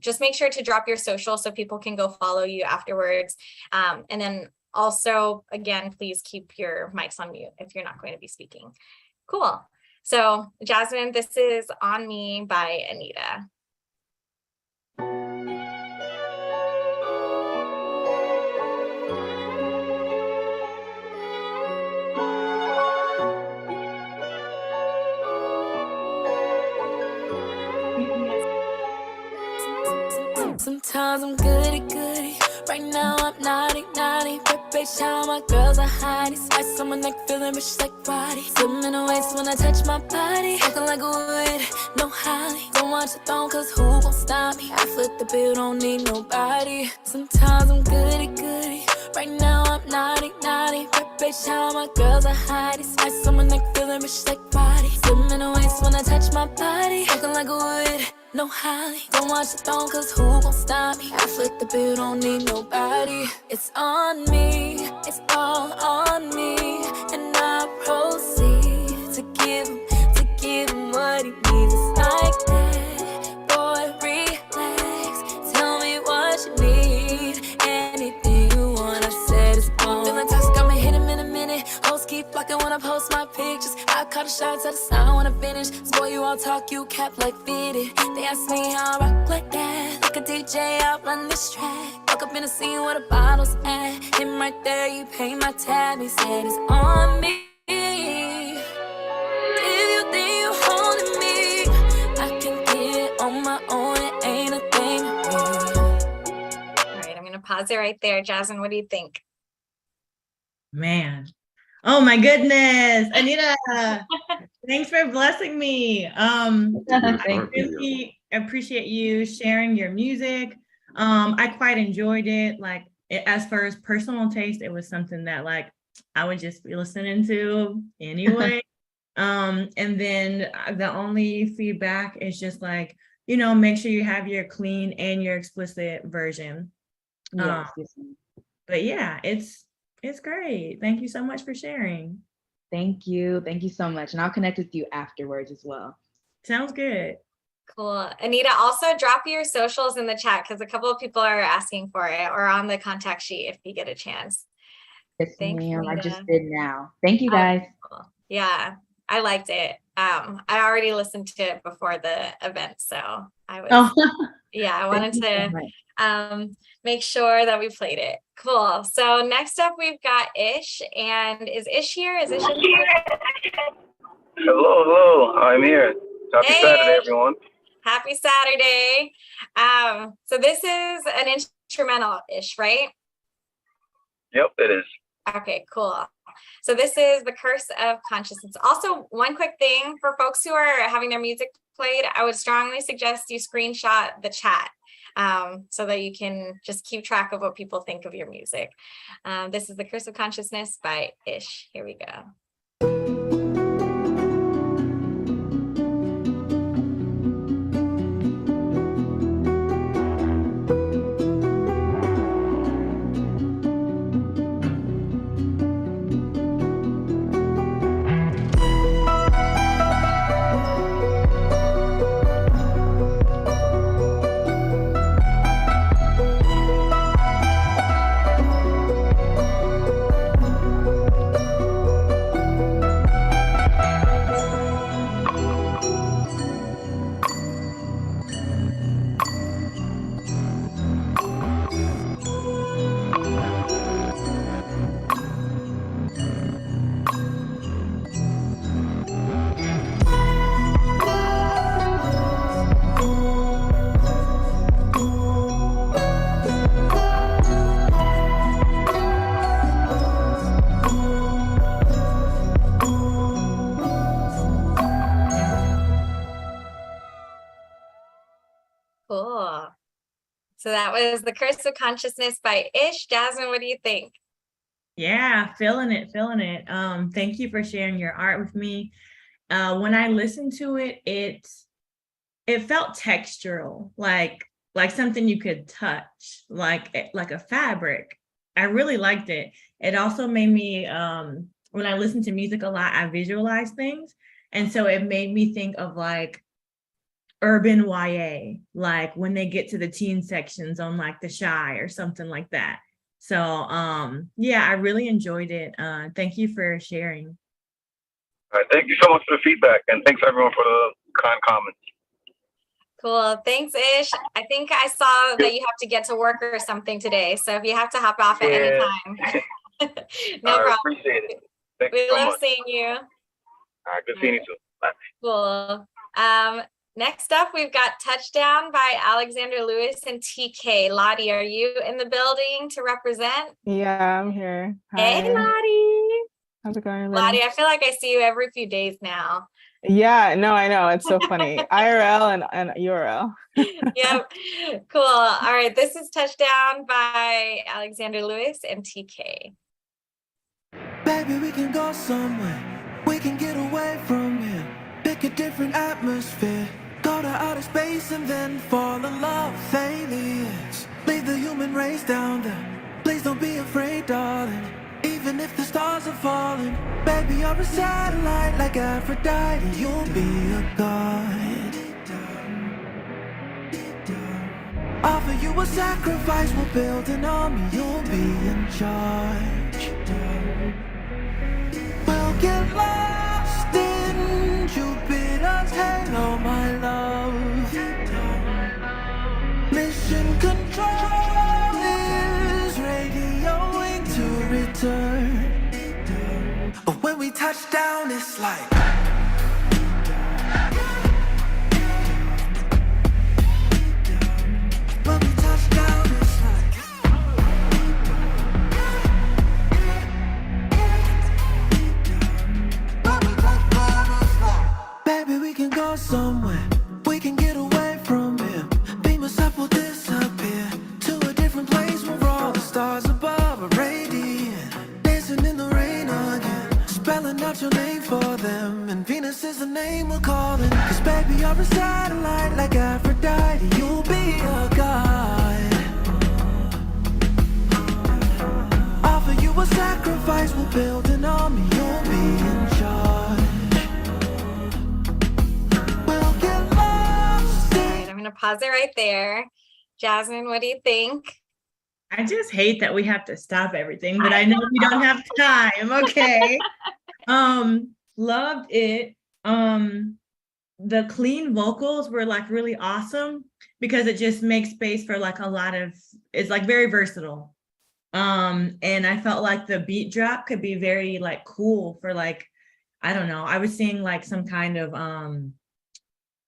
just make sure to drop your social so people can go follow you afterwards. And then also, again, please keep your mics on mute if you're not going to be speaking. Cool. So Jasmine, this is On Me by Anita. Sometimes I'm goody goody. Right now I'm naughty naughty. But bitch, how my girls are hiding. Spice on my neck, feeling rich like body. Slipping in the waist when I touch my body. Looking like a wood, no holly. Don't watch the throne, cause who gon' stop me? I flip the bill, don't need nobody. Sometimes I'm goody goody. Right now I'm naughty naughty. But bitch, how my girls are hiding. Spice on my neck, feeling rich like body. Slipping in the waist when I touch my body. Looking like a wood, no holly. Don't watch the throne, cause who gon' stop me? I flip the bill, don't need nobody. It's on me, it's all on me. And I proceed to give him what he needs. It's like that, boy, relax. Tell me what you need. Anything you want, I said it's on. Feeling toxic, I'ma hit him in a minute. Hoes keep blocking when I post my pictures. I caught a shot to the side when I finish. So boy, you all talk, you kept like fitted. They ask me how I rock like that. Like a DJ, I run this track. Woke up in the scene where the bottles at. Him right there, you pay my tab. He said it's on me. If you think you holding me, I can get it on my own. It ain't a thing to me. All right, I'm gonna pause it right there. Jasmine, what do you think? Man. Oh my goodness. Anita, thanks for blessing me. I really appreciate you sharing your music. I quite enjoyed it. Like as far as personal taste, it was something that like I would just be listening to anyway. And then the only feedback is just like, you know, make sure you have your clean and your explicit version. Yes. But yeah, it's great. Thank you so much for sharing. Thank you. Thank you so much. And I'll connect with you afterwards as well. Sounds good. Cool. Anita, also drop your socials in the chat because a couple of people are asking for it, or on the contact sheet if you get a chance. Yes, Thanks, ma'am. I Anita. just did now. Thank you guys. Cool. Yeah, I liked it. I already listened to it before the event, so I was, yeah, I wanted to make sure that we played it. Cool. So next up we've got Ish, and is Ish here? Is Ish here? Hello, I'm here. Happy Saturday, everyone. Happy Saturday. So this is an instrumental-ish, right? Yep, it is. Okay, cool. So this is The Curse of Consciousness. Also, one quick thing for folks who are having their music played, I would strongly suggest you screenshot the chat so that you can just keep track of what people think of your music. This is The Curse of Consciousness by Ish. Here we go. Cool. So that was The Curse of Consciousness by Ish. Jasmine, what do you think? Yeah, feeling it. Thank you for sharing your art with me. When I listened to it, it felt textural, like something you could touch, like a fabric. I really liked it. It also made me, when I listen to music a lot, I visualize things. And so it made me think of like urban YA, like when they get to the teen sections on like The Shy or something like that. So yeah, I really enjoyed it. Thank you for sharing. All right, thank you so much for the feedback, and thanks everyone for the kind comments. Cool. Thanks, Ish. I think I saw that you have to get to work or something today. So if you have to hop off at any time, no problem. Appreciate it. We love seeing you. All right, good seeing you too. Bye. Cool. Next up, we've got Touchdown by Alexander Lewis and TK. Lottie, are you in the building to represent? Yeah, I'm here. Hey, Hi. Lottie. How's it going, Lottie, everybody? I feel like I see you every few days now. Yeah, no, I know. It's so funny. IRL and URL. Yep. Cool. All right. This is Touchdown by Alexander Lewis and TK. Baby, we can go somewhere. We can get away from here. Pick a different atmosphere. Go to outer space and then fall in love with aliens. Leave the human race down there. Please don't be afraid, darling. Even if the stars are falling. Baby, you're a satellite like Aphrodite. You'll be a god. Offer you a sacrifice. We'll build an army. You'll be in charge. We'll get lost in Jupiter's halo, my love. Mission control is radioing to return. But when we touch down, it's like when we touch down, it's like baby, we can go somewhere. We can get away from here. Beam us up, we'll disappear to a different place where all the stars above are radiant. Dancing in the rain again, spelling out your name for them. And Venus is the name we're calling. Cause baby, you're a satellite like Aphrodite. You'll be a god. Offer you a sacrifice, we'll build an army. You'll be in charge. I'm going to pause it right there. Jasmine, what do you think? I just hate that we have to stop everything, but I know we don't have time. Okay. Loved it. The clean vocals were like really awesome because it just makes space for like a lot of, it's like very versatile. And I felt like the beat drop could be very like cool for like, I don't know. I was seeing like some kind of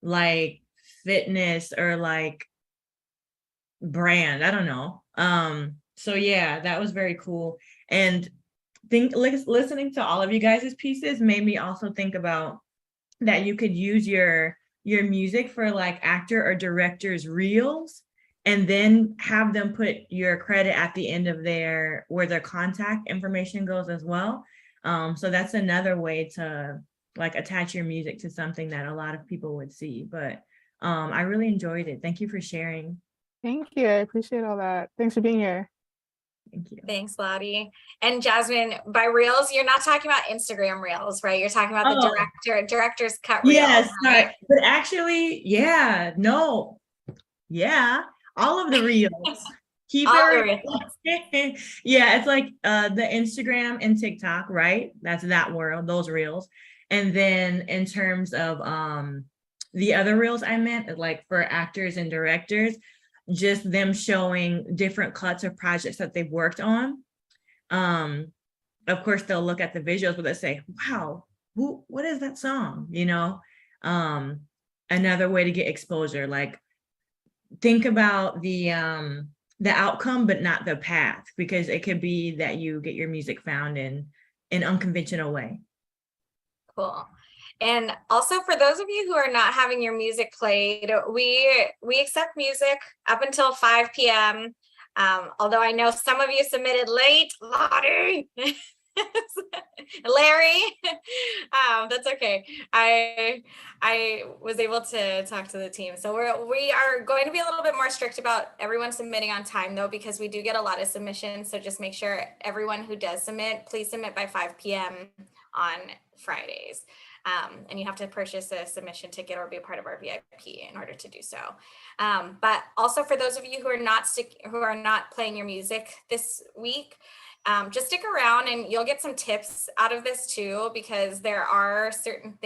like fitness or like brand, I don't know. So yeah, that was very cool. And listening to all of you guys' pieces made me also think about that you could use your music for like actor or director's reels and then have them put your credit at the end of where their contact information goes as well. So that's another way to like attach your music to something that a lot of people would see. But I really enjoyed it. Thank you for sharing. Thank you. I appreciate all that. Thanks for being here. Thank you. Thanks, Lottie. And Jasmine, by reels, you're not talking about Instagram reels, right? You're talking about the director's cut reels. Yes, right? but actually, yeah, no. Yeah, all of the reels. Keep it. Yeah, it's like the Instagram and TikTok, right? That's that world, those reels. And then in terms of the other reels I meant, like for actors and directors, just them showing different cuts of projects that they've worked on. Of course, they'll look at the visuals, but they say, wow, what is that song? You know, another way to get exposure, like think about the outcome, but not the path, because it could be that you get your music found in an unconventional way. Cool. And also for those of you who are not having your music played, we accept music up until 5 p.m. Although I know some of you submitted late, Lottie, Larry, that's okay. I was able to talk to the team. So we are going to be a little bit more strict about everyone submitting on time though, because we do get a lot of submissions. So just make sure everyone who does submit, please submit by 5 p.m. on Fridays. And you have to purchase a submission ticket or be a part of our VIP in order to do so. But also for those of you who are not playing your music this week, just stick around and you'll get some tips out of this too, because there are certain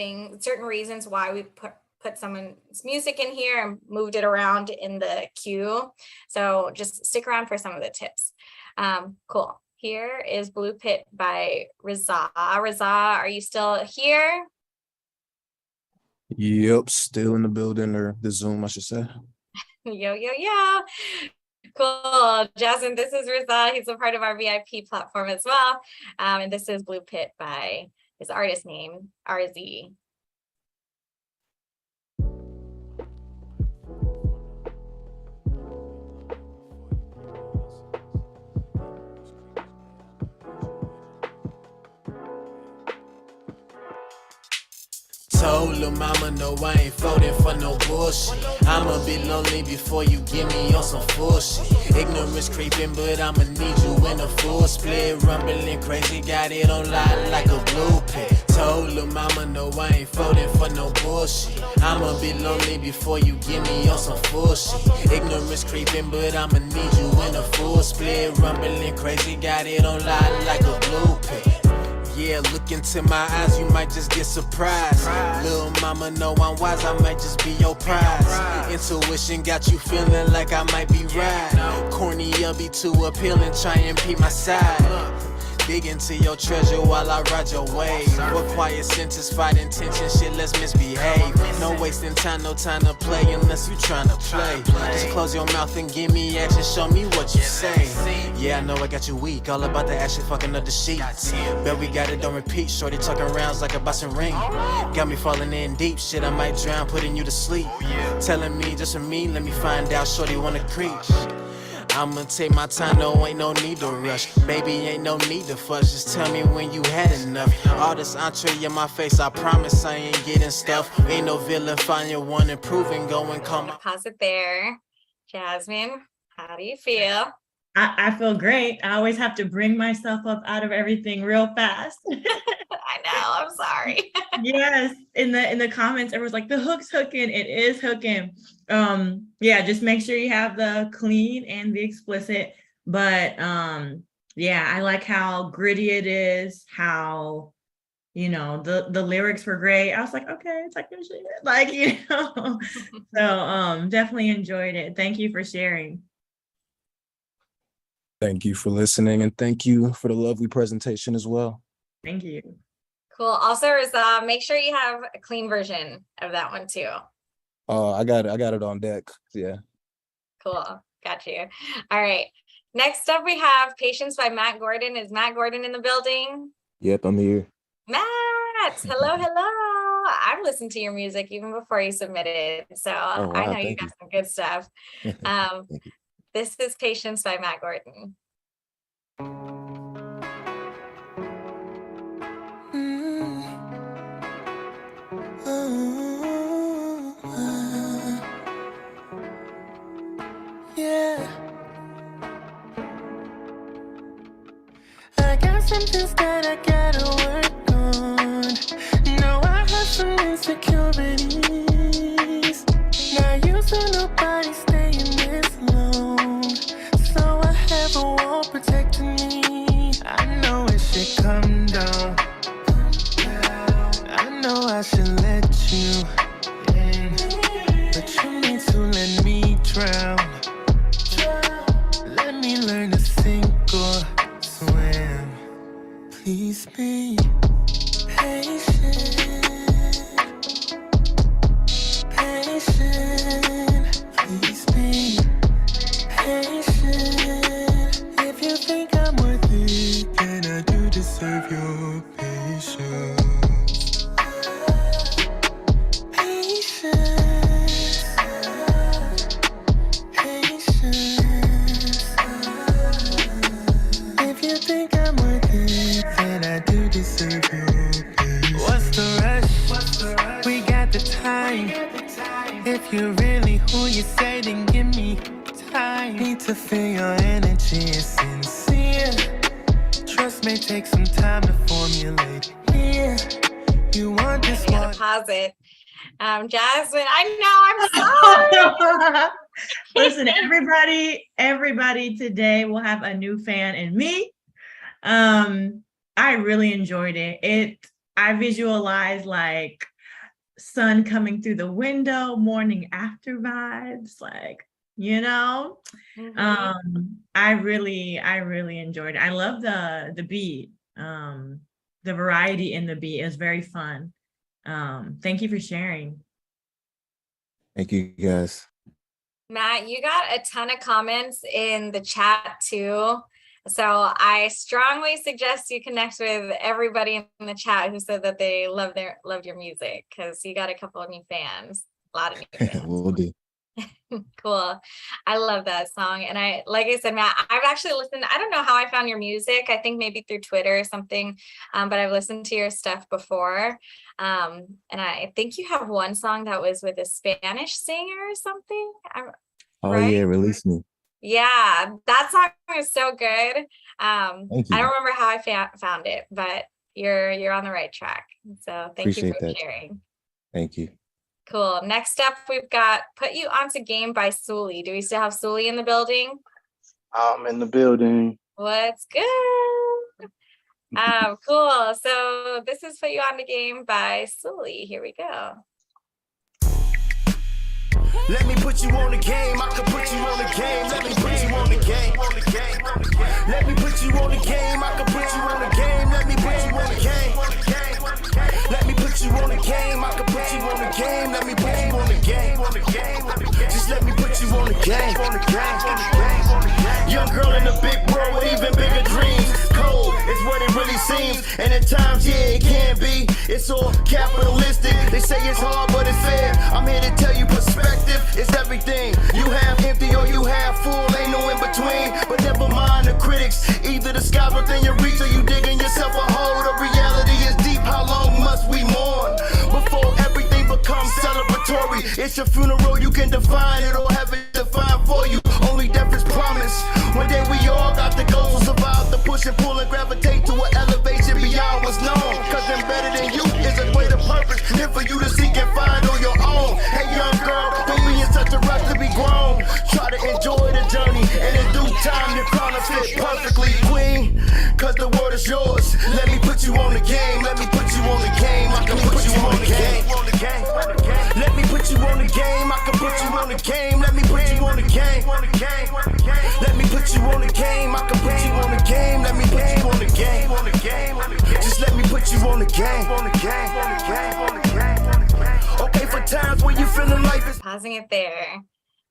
reasons why we put someone's music in here and moved it around in the queue. So just stick around for some of the tips. Cool. Here is Blue Pit by Riza. Riza, are you still here? Yep, still in the building, or the Zoom, I should say. Yo, yo, yo. Cool. Jasmin, this is Rizal. He's a part of our VIP platform as well. And this is Blue Pit by his artist name, RZ. Told lil' mama, no, I ain't folding for no bullshit. I'ma be lonely before you get me on some full shit. Ignorance creeping, but I'ma need you in a full split. Rumbling crazy, got it on lock like a blue pit. Told lil' mama, no, I ain't folding for no bullshit. I'ma be lonely before you get me on some full shit. Ignorance creeping, but I'ma need you in a full split. Rumbling crazy, got it on lock like a blue pit. Yeah, look into my eyes, you might just get surprised. Little mama know I'm wise, I might just be your prize. Intuition got you feeling like I might be right. Corny, I'll be too appealing, try and be my side. Dig into your treasure while I ride your wave. What quiet sentence, fight intention, shit, let's misbehave. No wasting time, no time to play unless you tryna play. Just close your mouth and give me action, show me what you say. Yeah, I know I got you weak, all about the action, fucking up the sheets. Bet we got it, don't repeat, shorty talking rounds like a boxing ring. Got me falling in deep, shit, I might drown, putting you to sleep. Telling me just for me, let me find out, shorty wanna creep. I'ma take my time, no, ain't no need to rush. Baby, ain't no need to fuss, just tell me when you had enough. All this entree in my face, I promise I ain't getting stuff. Ain't no villain, find your one improving, go and come. Pause it there. Jasmin, how do you feel? I feel great. I always have to bring myself up out of everything real fast. I know, I'm sorry. Yes, in the comments, everyone's like, the hook's hooking. It is hooking. Yeah, just make sure you have the clean and the explicit. But yeah, I like how gritty it is, how the lyrics were great. I was like, okay, it's like shit. Like, so definitely enjoyed it. Thank you for sharing. Thank you for listening, and thank you for the lovely presentation as well. Thank you. Cool. Also, make sure you have a clean version of that one too. I got it on deck. Yeah. Cool. Got you. All right. Next up, we have Patience by Matt Gordon. Is Matt Gordon in the building? Yep, I'm here. Matt, hello, hello. I've listened to your music even before you submitted, so wow, I know you thank got you. some good stuff. This is Patience by Matt Gordon. Yeah. I got some things that I gotta work on. Know I have some insecurities. Not used to nobody staying this long. So I have a wall protecting me. I know it should come down. I know I should let you in, but you need to let me drown. Let me learn to sink or swim. Please be patient. Patient. Please be patient. If you think I'm worth it, then I do deserve your patience. Patience. Patience. If you think I'm worth it, then I do deserve your patience. What's the rush? We got the time. If you're really who you say, then give me time. Need to feel your energy is sincere. Trust may take some time to formulate. Here, you want this I gotta pause it. Jasmin, I know, I'm sorry. Listen, everybody today will have a new fan in me. I really enjoyed it. I visualized like sun coming through the window, morning after vibes, like, I really enjoyed it. I love the beat. The variety in the beat is very fun. Thank you for sharing. Thank you, guys. Matt, you got a ton of comments in the chat too. So I strongly suggest you connect with everybody in the chat who said that they loved your music, because you got a couple of new fans, a lot of new fans. Will do. Cool. I love that song. And like I said, Matt, I've actually listened, I don't know how I found your music. I think maybe through Twitter or something, but I've listened to your stuff before. And I think you have one song that was with a Spanish singer or something. Oh right? yeah, release me. Yeah, that song is so good. I Thank you. don't remember how I found it, but you're on the right track. So thank you Appreciate for that. sharing. Thank you. Cool. Next up, we've got Put You Onto Game by Sully. Do we still have Sully in the building? I'm in the building. What's good? Cool. So this is Put You On the Game by Sully. Here we go. Let me put you on the game, I can put you on the game. Let me put you on the game. Let me put you on the game, I can put you on the game. Let me put you on the game. Let me put you on the game, I can put you on the game. Let me put you on the game. Just let me put you on the game. Young girl in the big world with even bigger dreams. Cold is what it really seems, and at times, yeah, it can be. It's all capitalistic. They say it's hard, but it's fair. I'm here to tell you perspective is everything. You have empty or you have full, ain't no in between. But never mind the critics. Either the sky within your reach or you digging yourself a hole. The reality is deep. How long must we mourn before everything becomes celebratory? It's your funeral, you can define it or have it defined for you. Only death is promised. One day we all got to go, so survive the push and pull and gravitate to an elevation beyond what's known. Cause embedded in you is a greater purpose than for you to seek and find on your own. Hey young girl, don't be in such a rush to be grown. Try to enjoy the journey, and in due time your crown will fit perfectly, queen. Cause the world is yours. Let me put you on the game. Let me put you on the game. I can put you on the game. Let me put you on the game. I can put you on the game. Let me put you on the game. Let me put you on the game. I can put you on the game. Let me put you on the game. Just let me put you on the game. Okay, for times when you feeling life is Pausing it there.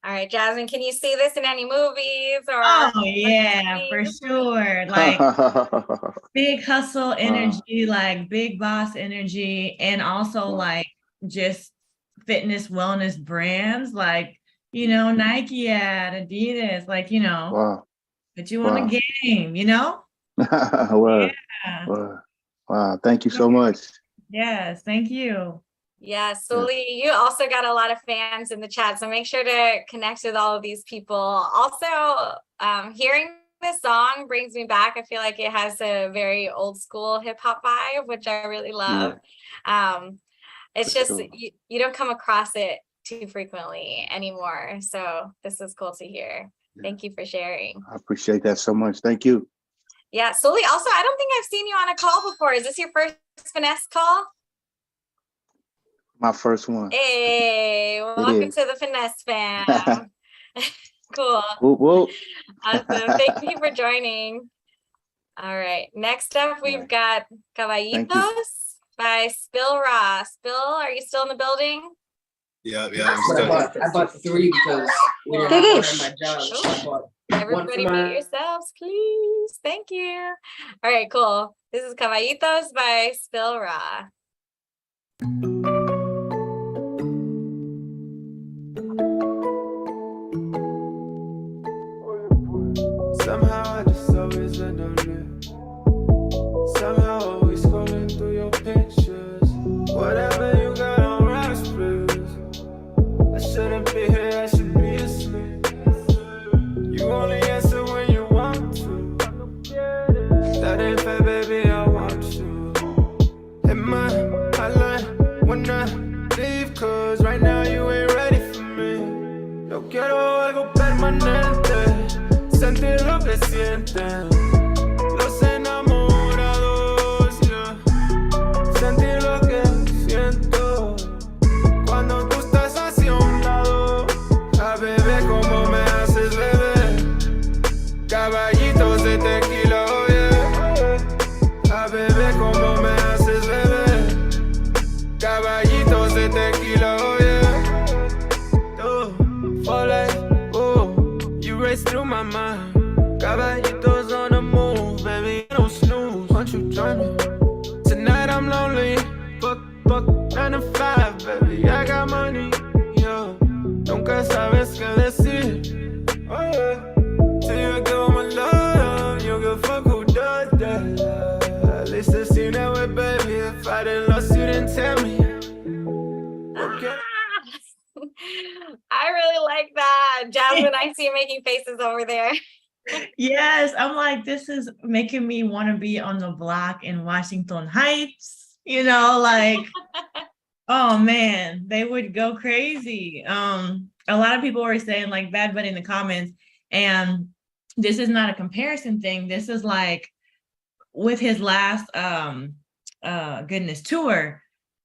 All right, Jasmine, can you see this in any movies or? Oh yeah, for sure. Like big hustle energy, like big boss energy, and also like just fitness wellness brands, like Nike ad, Adidas, like put you on the game, Wow. Yeah. Wow. Thank you so much. Yes, thank you. Yeah, Sully, you also got a lot of fans in the chat, so make sure to connect with all of these people. Also, hearing this song brings me back. I feel like it has a very old school hip hop vibe, which I really love. It's just you don't come across it too frequently anymore, so this is cool to hear. Thank you for sharing. I appreciate that so much. Thank you. Yeah, Sully, also, I don't think I've seen you on a call before. Is this your first finesse call? My first one. Hey, welcome to the Finesse fam. Cool. Whoop, whoop. Awesome. Thank you for joining. All right. Next up, we've got Caballitos by Spill Raw. Spill, are you still in the building? Yeah, I'm still. I bought 3 because we didn't have one at my job. So I bought Everybody mute yourselves, please. Thank you. All right, cool. This is Caballitos by Spill Raw. Somehow I just always end up lit. Somehow always scrolling through your pictures. Whatever you got on rocks, please. I shouldn't be here, I should be asleep. You only answer when you want to. That ain't fair, baby, I want you. Hit my hotline when I leave, cause right now you ain't ready for me. Yo quiero algo permanente. Sentir lo que sienten los enamorados, yeah. Sentir lo que siento cuando tú estás hacia un lado. Ah, bebé, como me haces beber caballitos de tequila, oh yeah. Ah, bebé, como me haces beber caballitos join me. Tonight I'm lonely. Fuck 9 to 5, baby. I got money. Yeah. Nunca sabes qué decir. Oh yeah. Till you give my love, you give a fuck who does that. At least I see that way, baby. If I didn't lost you, then tell me. Okay. I really like that. Jasmine, I see you making faces over there. Yes, I'm like, this is making me want to be on the block in Washington Heights, you know, like, oh man, they would go crazy. A lot of people were saying like Bad Bunny in the comments, and this is not a comparison thing. This is like with his last tour,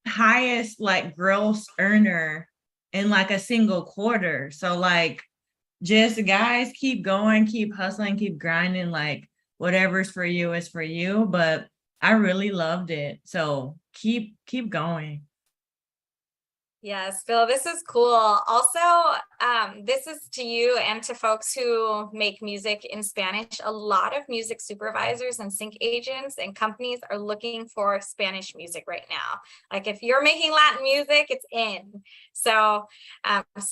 highest like gross earner in like a single quarter. So like, just guys, keep going, keep hustling, keep grinding, like whatever's for you is for you. But I really loved it. So keep going. Yes, Phil, this is cool. Also, this is to you and to folks who make music in Spanish. A lot of music supervisors and sync agents and companies are looking for Spanish music right now. Like if you're making Latin music, it's in. So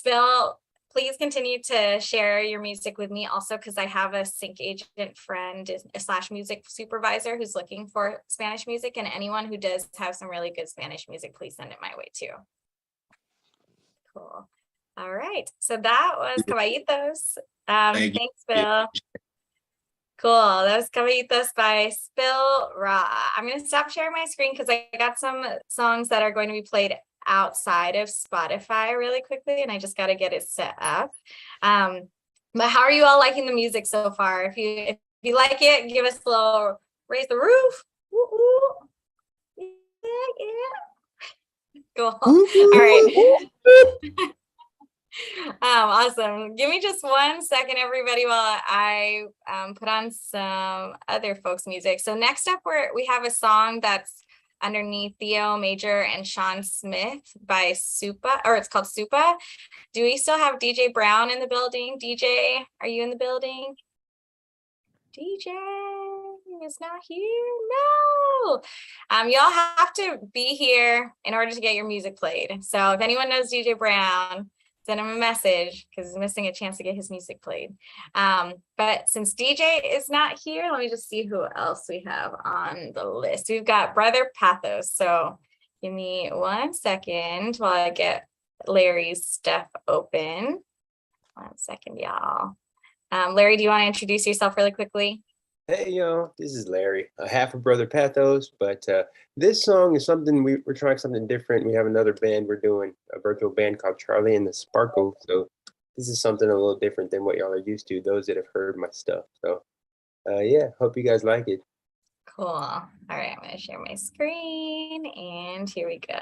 Phil, please continue to share your music with me also, because I have a sync agent friend / music supervisor who's looking for Spanish music, and anyone who does have some really good Spanish music, please send it my way too. Cool. All right. So that was Caballitos. Thanks, Phil. Cool. That was Caballitos by Spill Raw. I'm going to stop sharing my screen because I got some songs that are going to be played outside of Spotify really quickly, and I just got to get it set up. But how are you all liking the music so far? If you like it, give us a little raise the roof. Woo-hoo. Yeah. Cool. All right. Awesome. Give me just 1 second, everybody, while I put on some other folks' music. So next up, we have a song that's underneath Theo Major and Sean Smith by Supa, or it's called Supa. Do we still have DJ Brown in the building? DJ, are you in the building? DJ is not here. No. Y'all have to be here in order to get your music played. So if anyone knows DJ Brown, send him a message because he's missing a chance to get his music played. But since DJ is not here, let me just see who else we have on the list. We've got Brother Pathos. So give me 1 second while I get Larry's stuff open. 1 second, y'all. Larry, do you want to introduce yourself really quickly? Hey, y'all, this is Larry, half of Brother Pathos, but this song is something, we're trying something different. We have another band we're doing, a virtual band called Charlie and the Sparkle, so this is something a little different than what y'all are used to, those that have heard my stuff. So, yeah, hope you guys like it. Cool. All right, I'm going to share my screen, and here we go.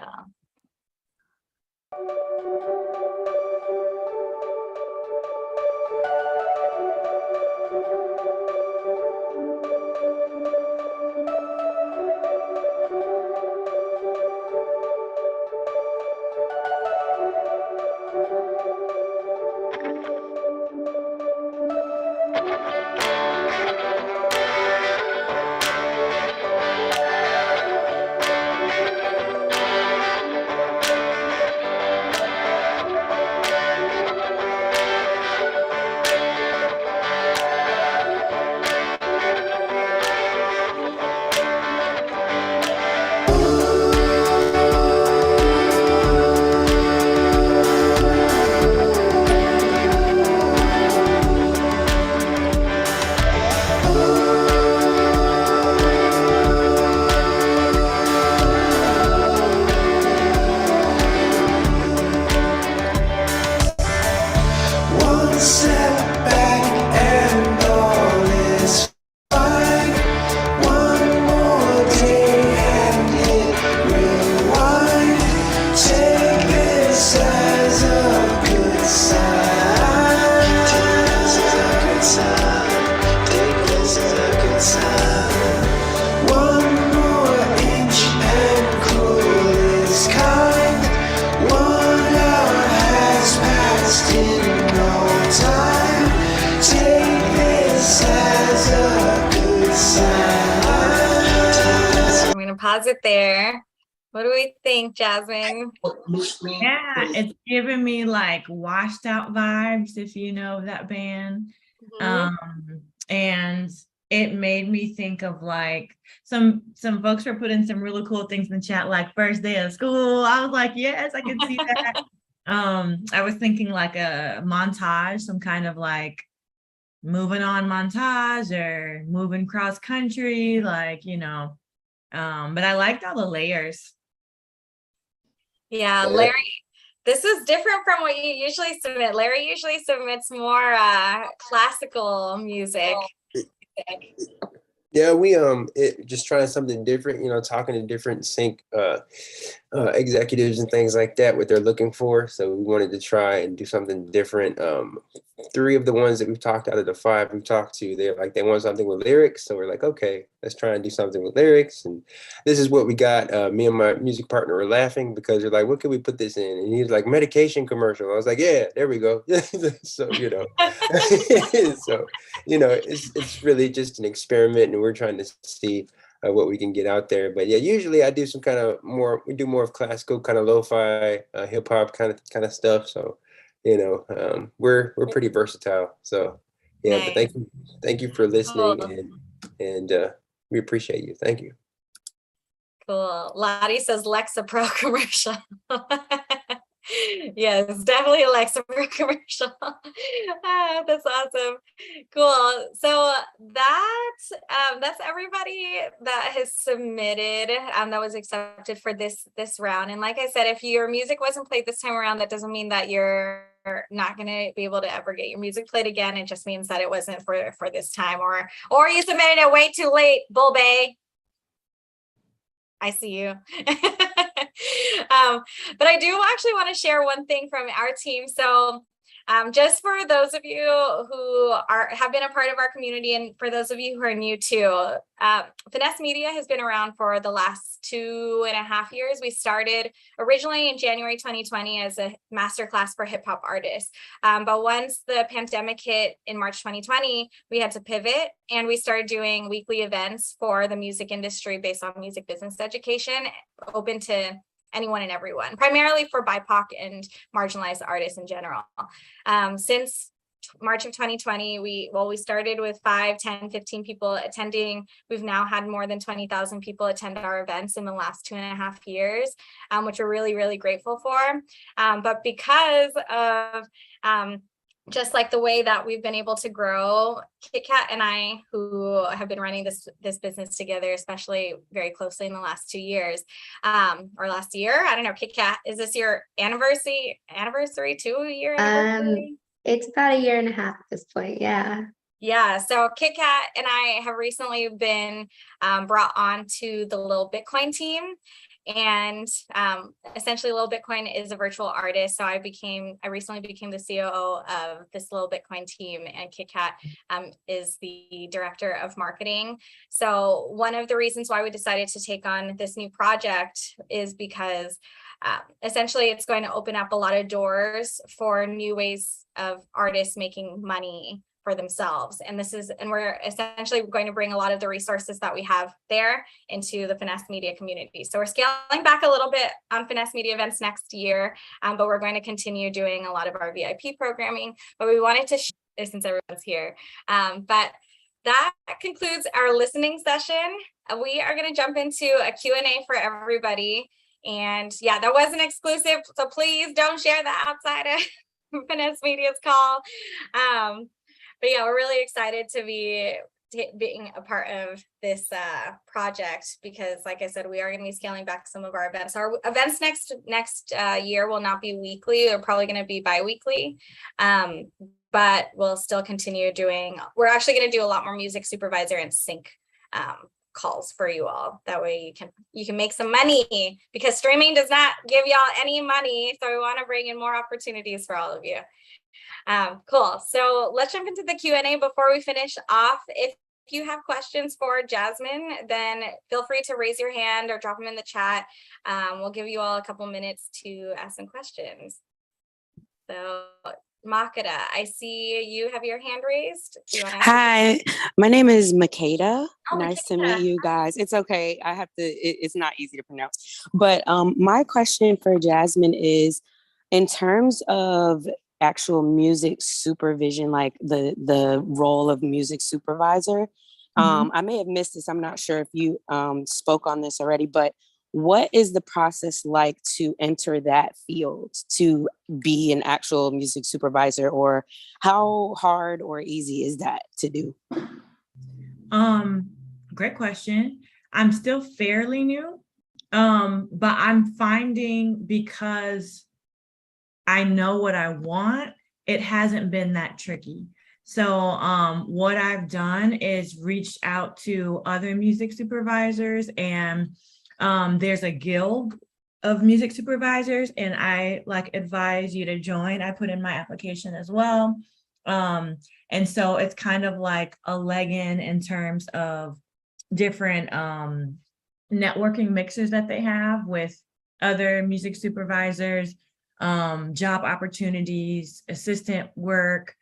pause it there. What do we think, Jasmine? Yeah, it's giving me like Washed Out vibes, if you know that band. And it made me think of like some folks were putting some really cool things in the chat, like first day of school. I was like, yes, I can see that. I was thinking like a montage, some kind of like moving on montage or moving cross country, like, you know. But I liked all the layers. Yeah, Larry, this is different from what you usually submit. Larry usually submits more classical music. Yeah, we just trying something different, you know, talking to different sync executives and things like that, what they're looking for. So we wanted to try and do something different. 3 of the ones that we've talked out of the 5 we've talked to, they want something with lyrics. So we're like, okay, let's try and do something with lyrics. And this is what we got. Me and my music partner were laughing because they're like, what can we put this in? And he's like, medication commercial. I was like, yeah, there we go. So, you know, so, you know, it's really just an experiment, and we're trying to see what we can get out there. But yeah, usually I do some kind of we do more of classical kind of lo-fi, hip hop kind of stuff. So, you know, we're pretty versatile. So yeah, Nice. but thank you for listening, and we appreciate you. Thank you. Cool. Lottie says Lexapro commercial. Yes, definitely a Lexapro commercial. That's awesome. Cool. So that's everybody that has submitted that was accepted for this round. And like I said, if your music wasn't played this time around, that doesn't mean that you're not going to be able to ever get your music played again. It just means that it wasn't for this time, or you submitted it way too late, Bull Bay. I see you. But I do actually want to share one thing from our team. So just for those of you who have been a part of our community, and for those of you who are new too, Finesse Media has been around for the last 2.5 years. We started originally in January 2020 as a masterclass for hip hop artists. But once the pandemic hit in March 2020, we had to pivot, and we started doing weekly events for the music industry based on music business education, open to anyone and everyone, primarily for BIPOC and marginalized artists in general. Since March of 2020, we started with 5, 10, 15 people attending. We've now had more than 20,000 people attend our events in the last 2.5 years, which we're really, really grateful for. But because of just like the way that we've been able to grow, KitKat and I, who have been running this business together, especially very closely in the last 2 years, or last year, I don't know, KitKat, is this your anniversary, 2-year anniversary? It's about 1.5 years at this point, yeah. Yeah, so KitKat and I have recently been brought on to the Lil Bitcoin team. And essentially Lil Bitcoin is a virtual artist. So I recently became the COO of this Lil Bitcoin team, and KitKat is the director of marketing. So one of the reasons why we decided to take on this new project is because essentially it's going to open up a lot of doors for new ways of artists making money for themselves. And we're essentially going to bring a lot of the resources that we have there into the Finesse Media community. So we're scaling back a little bit on Finesse Media events next year, but we're going to continue doing a lot of our VIP programming. But we wanted to share, since everyone's here. But that concludes our listening session. We are going to jump into a Q&A for everybody. And yeah, that wasn't exclusive, so please don't share that outside of Finesse Media's call. But yeah, we're really excited to be being a part of this project, because like I said, we are going to be scaling back some of our events. Our events next year will not be weekly. They're probably going to be bi-weekly. But we'll still continue we're actually going to do a lot more music supervisor and sync calls for you all. That way you can make some money, because streaming does not give y'all any money. So we want to bring in more opportunities for all of you. Cool. So let's jump into the Q&A before we finish off. If you have questions for Jasmin, then feel free to raise your hand or drop them in the chat. We'll give you all a couple minutes to ask some questions. So Makeda, I see you have your hand raised. Do you want to ask Hi, my name is Makeda. Oh, Nice to Makeda. meet you guys. It's okay. I have to, it's not easy to pronounce. But my question for Jasmin is, in terms of actual music supervision, like the role of music supervisor, I may have missed this. I'm not sure if you spoke on this already, but what is the process like to enter that field, to be an actual music supervisor, or how hard or easy is that to do? Great question. I'm still fairly new, but I'm finding, because I know what I want, it hasn't been that tricky. So what I've done is reached out to other music supervisors, and there's a guild of music supervisors, and I advise you to join. I put in my application as well. And so it's kind of like a leg in terms of different networking mixers that they have with other music supervisors, job opportunities, assistant work.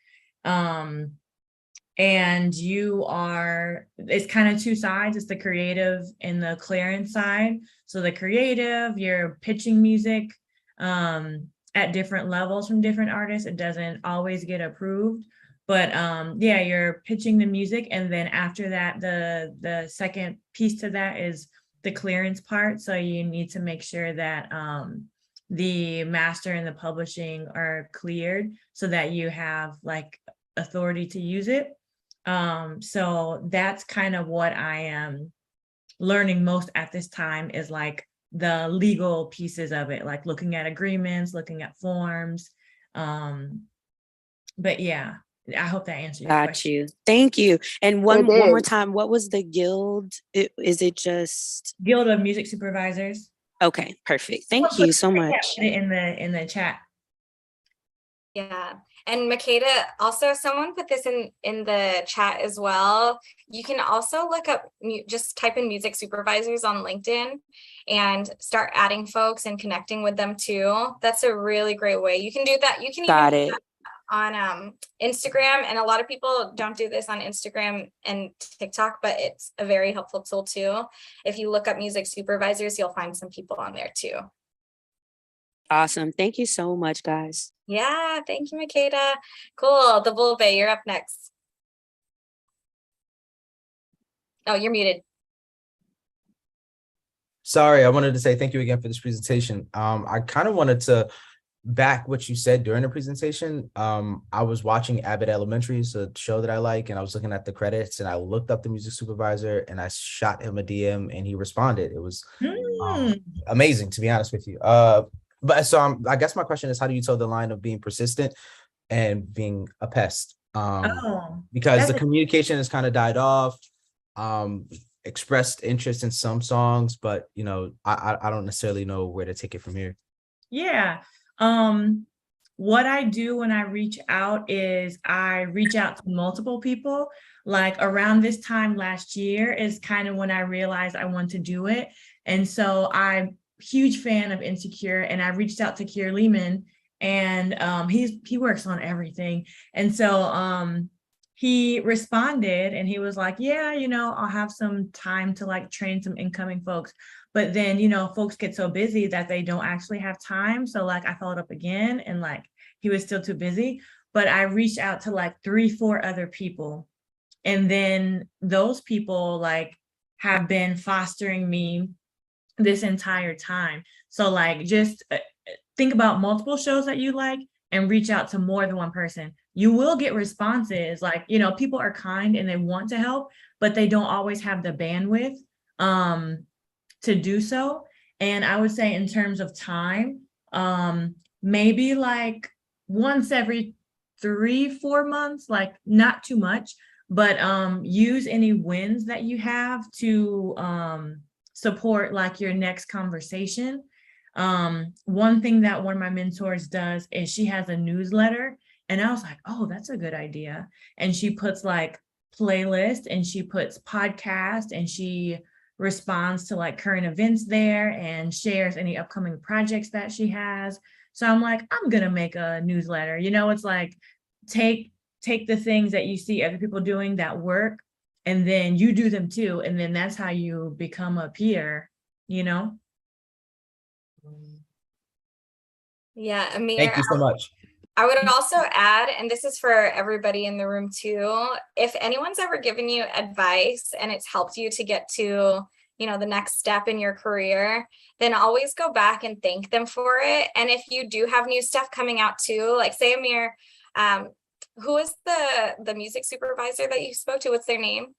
And it's kind of two sides. It's the creative and the clearance side. So the creative, you're pitching music at different levels from different artists. It doesn't always get approved, but yeah, you're pitching the music. And then after that, the second piece to that is the clearance part. So you need to make sure that the master and the publishing are cleared so that you have authority to use it. So that's kind of what I am learning most at this time, is the legal pieces of it, like looking at agreements, looking at forms. But yeah, I hope that answered your question. Got you. Thank you. And one more time, what was the guild? Is it just Guild of Music Supervisors? Okay, perfect. Thank you so much. Put it in the chat. Yeah, and Makeda, also someone put this in the chat as well. You can also look up, just type in music supervisors on LinkedIn and start adding folks and connecting with them too. That's a really great way. You can do that. You can Got even it. do that on Instagram, and a lot of people don't do this on Instagram and TikTok, but it's a very helpful tool too. If you look up music supervisors, you'll find some people on there too. Awesome. Thank you so much, guys. Yeah, thank you, Makeda. Cool. The Bull Bay, you're up next. Oh, you're muted. Sorry, I wanted to say thank you again for this presentation. I kind of wanted to back what you said during the presentation. I was watching Abbott Elementary, it's a show that I like, and I was looking at the credits, and I looked up the music supervisor, and I shot him a DM, and he responded. It was amazing, to be honest with you. But so I guess my question is, how do you toe the line of being persistent and being a pest? Because the communication has kind of died off. Expressed interest in some songs, but I don't necessarily know where to take it from here. Yeah. What I do when I reach out is I reach out to multiple people. Like around this time last year is kind of when I realized I want to do it. And so I'm huge fan of Insecure, and I reached out to Kier Lehman, and he works on everything. And so he responded, and he was like, yeah, I'll have some time to train some incoming folks. But then, folks get so busy that they don't actually have time. So I followed up again, and he was still too busy. But I reached out to 3-4 other people. And then those people have been fostering me this entire time. So just think about multiple shows that you like and reach out to more than one person. You will get responses. People are kind and they want to help, but they don't always have the bandwidth to do so. And I would say in terms of time, maybe once every 3-4 months, not too much, but use any wins that you have to support your next conversation. One thing that one of my mentors does is she has a newsletter, and I was like, oh, that's a good idea. And she puts playlist, and she puts podcast, and she responds to current events there and shares any upcoming projects that she has. So I'm like, I'm gonna make a newsletter. It's like take the things that you see other people doing that work, and then you do them too. And then that's how you become a peer, Yeah, Amir, Thank you so much. I would also add, and this is for everybody in the room too, if anyone's ever given you advice and it's helped you to get to, the next step in your career, then always go back and thank them for it. And if you do have new stuff coming out too, like say Amir, who is the music supervisor that you spoke to? What's their name?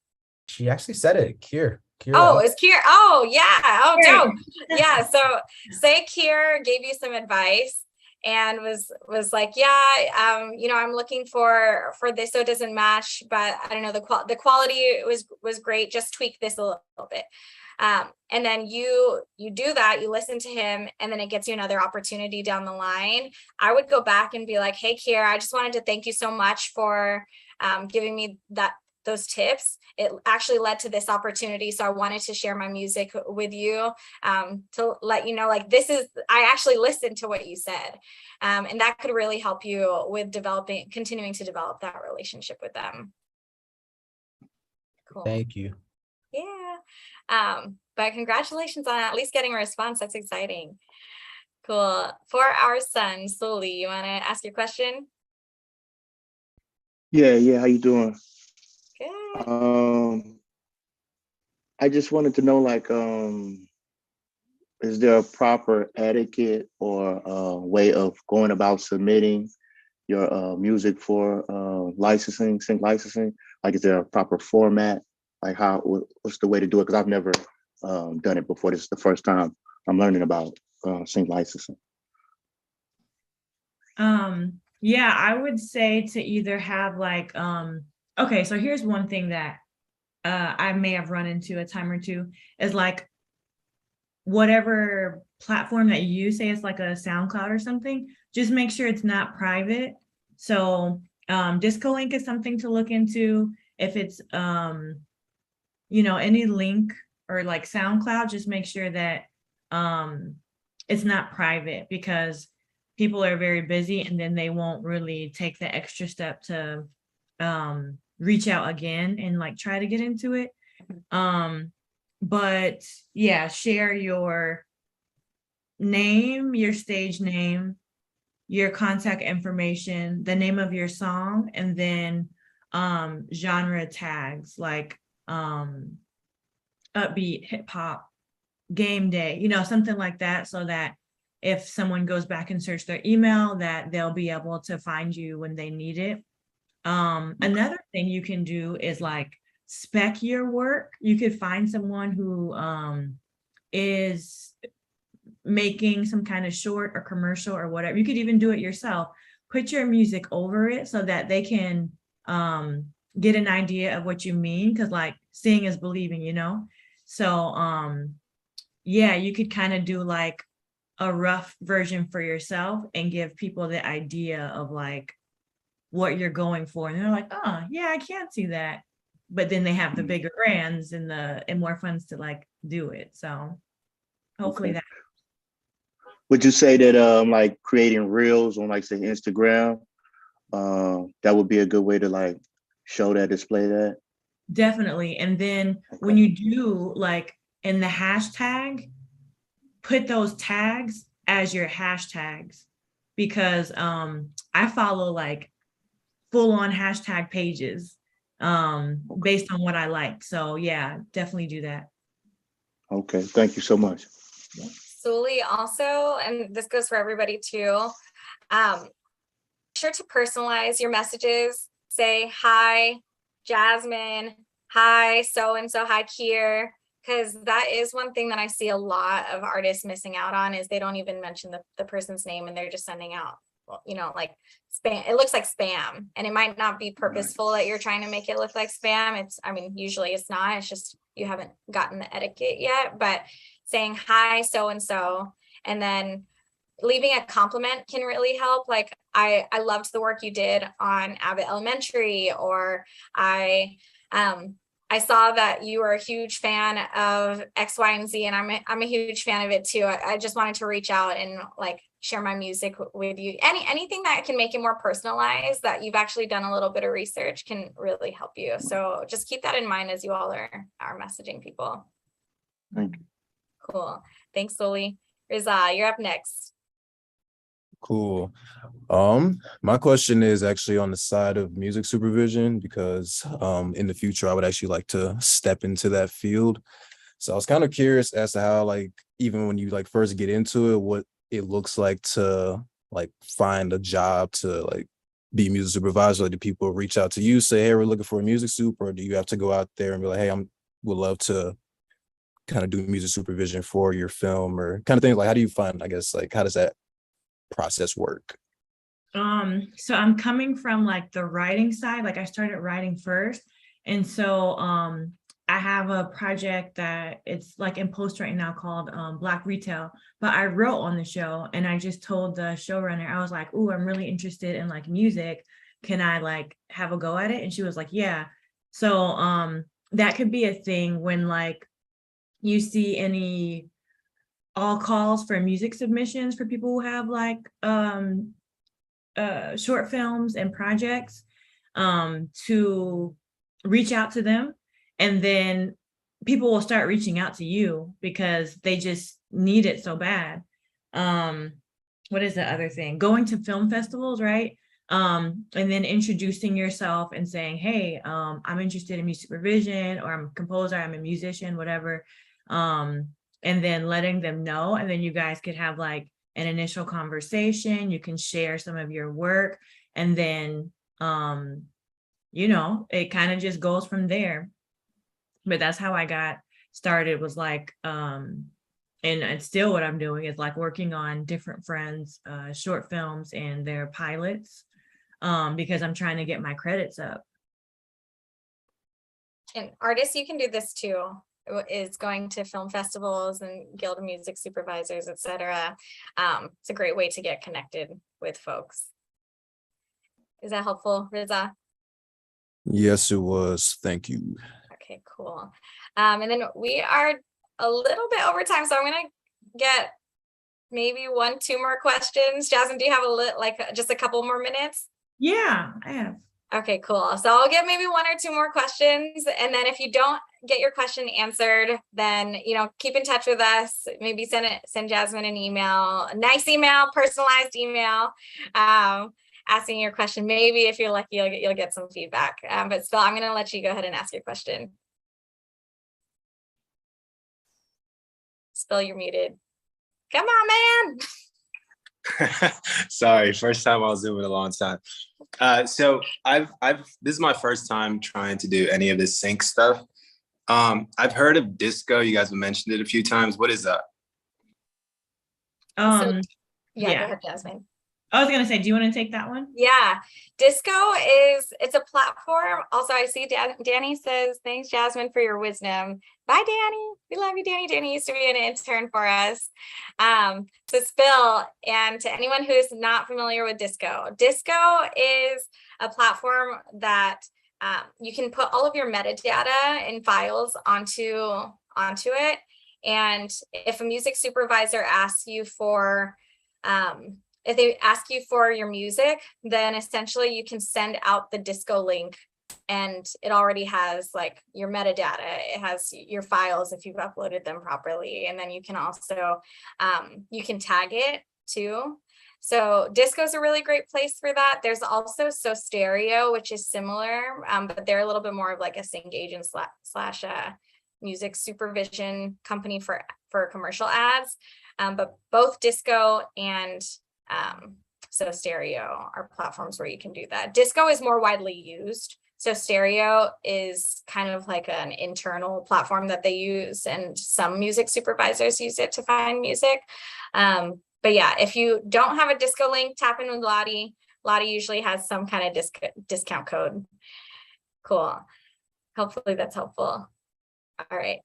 She actually said it, Kier. Oh, it's Kier. Oh, yeah. Oh, dope. Yeah. So say Kier gave you some advice and was like, yeah, I'm looking for this, so it doesn't match, but I don't know, the quality was great. Just tweak this a little bit. And then you do that, you listen to him, and then it gets you another opportunity down the line. I would go back and be like, hey, Kier, I just wanted to thank you so much for giving me those tips. It actually led to this opportunity. So I wanted to share my music with you to let you know, like, I actually listened to what you said. And that could really help you with continuing to develop that relationship with them. Cool. Thank you. Yeah. But congratulations on at least getting a response. That's exciting. Cool. For our son, Soli, you want to ask your question? Yeah. How you doing? Good. I just wanted to know, like, is there a proper etiquette or way of going about submitting your music for sync licensing? Like, is there a proper format? Like, what's the way to do it? Because I've never done it before. This is the first time I'm learning about sync licensing. Yeah, I would say to either have like, okay, so here's one thing that I may have run into a time or two is like, whatever platform that you use, say it's like a SoundCloud or something, just make sure it's not private. So Disco Link is something to look into. If it's any link or like SoundCloud, just make sure that it's not private, because people are very busy and then they won't really take the extra step to reach out again and like try to get into it. But yeah, share your name, your stage name, your contact information, the name of your song, and then genre tags like upbeat, hip hop, game day, something like that, so that if someone goes back and search their email, that they'll be able to find you when they need it. Another thing you can do is like spec your work. You could find someone who is making some kind of short or commercial or whatever. You could even do it yourself. Put your music over it so that they can get an idea of what you mean, because like seeing is believing, So yeah, you could kind of do like a rough version for yourself and give people the idea of like what you're going for, and they're like, oh yeah, I can't see that. But then they have the bigger brands and more funds to like do it. So hopefully that. Would you say that like creating reels on like say Instagram, that would be a good way to like show that, display that? Definitely. And then when you do like in the hashtag, put those tags as your hashtags, because I follow like full on hashtag pages based on what I like. So yeah, definitely do that. Okay, thank you so much. Suli, also, and this goes for everybody too, sure to personalize your messages. Say, hi, Jasmine, hi, so-and-so, hi, Kier, because that is one thing that I see a lot of artists missing out on, is they don't even mention the person's name, and they're just sending out, like spam. It looks like spam, and it might not be purposeful that you're trying to make it look like spam. Usually it's not, it's just you haven't gotten the etiquette yet. But saying hi, so-and-so, and then leaving a compliment can really help. Like, I loved the work you did on Abbott Elementary, or I I saw that you were a huge fan of X, Y, and Z, and I'm a huge fan of it too. I just wanted to reach out and like share my music with you. Anything that can make it more personalized, that you've actually done a little bit of research, can really help you. So just keep that in mind as you all are messaging people. Thank you. Cool. Thanks, Soli. Riza, you're up next. Cool. My question is actually on the side of music supervision, because in the future I would actually like to step into that field. So I was kind of curious as to how, like, even when you like first get into it, what it looks like to like find a job to like be music supervisor. Like, do people reach out to you, say, hey, we're looking for a music soup, or do you have to go out there and be like, hey, would love to kind of do music supervision for your film, or kind of things? Like, how do you find, I guess, like, how does that process work? So I'm coming from like the writing side. Like I started writing first. And so I have a project that it's like in post right now called Black Retail, but I wrote on the show, and I just told the showrunner, I was like, ooh, I'm really interested in like music. Can I like have a go at it? And she was like, yeah. So that could be a thing when like you see any all calls for music submissions for people who have like short films and projects, to reach out to them, and then people will start reaching out to you because they just need it so bad. What is the other thing? Going to film festivals, right? And then introducing yourself and saying, hey, I'm interested in music supervision, or I'm a composer, I'm a musician, whatever. And then letting them know, and then you guys could have like an initial conversation. You can share some of your work, and then you know, it kind of just goes from there. But that's how I got started, was like and it's still what I'm doing, is like working on different friends short films and their pilots, because I'm trying to get my credits up. And artists, you can do this too, is going to film festivals and Guild of Music Supervisors, etc. It's a great way to get connected with folks. Is that helpful, Riza? Yes, it was. Thank you. Okay, cool. And then we are a little bit over time, so I'm gonna get maybe 1-2 more questions. Jasmine, do you have just a couple more minutes? Yeah, I have. Okay, cool. So I'll get maybe 1 or 2 more questions. And then if you don't get your question answered, then, you know, keep in touch with us. Maybe send Jasmine an email, a nice email, personalized email, asking your question. Maybe if you're lucky, you'll get some feedback. But still, I'm going to let you go ahead and ask your question. Spill, you're muted. Come on, man. Sorry, first time I'll Zoom in a long time. So this is my first time trying to do any of this sync stuff. I've heard of disco. You guys have mentioned it a few times. What is that? Yeah, go ahead, Jasmine. I was gonna say, do you want to take that one? Yeah, disco it's a platform. Also, I see Danny says, thanks, Jasmine, for your wisdom. Bye, Danny. We love you, Danny. Danny used to be an intern for us. So Spill, and to anyone who is not familiar with disco is a platform that you can put all of your metadata and files onto it. And if a music supervisor asks you for if they ask you for your music, then essentially you can send out the disco link, and it already has like your metadata. It has your files if you've uploaded them properly. And then you can also, you can tag it too. So disco is a really great place for that. There's also So Stereo, which is similar, but they're a little bit more of like a sync agent slash music supervision company for commercial ads. But both disco and So Stereo are platforms where you can do that. Disco is more widely used. So Stereo is kind of like an internal platform that they use, and some music supervisors use it to find music. But yeah, if you don't have a disco link, tap in with Lottie. Lottie usually has some kind of discount code. Cool. Hopefully that's helpful. All right,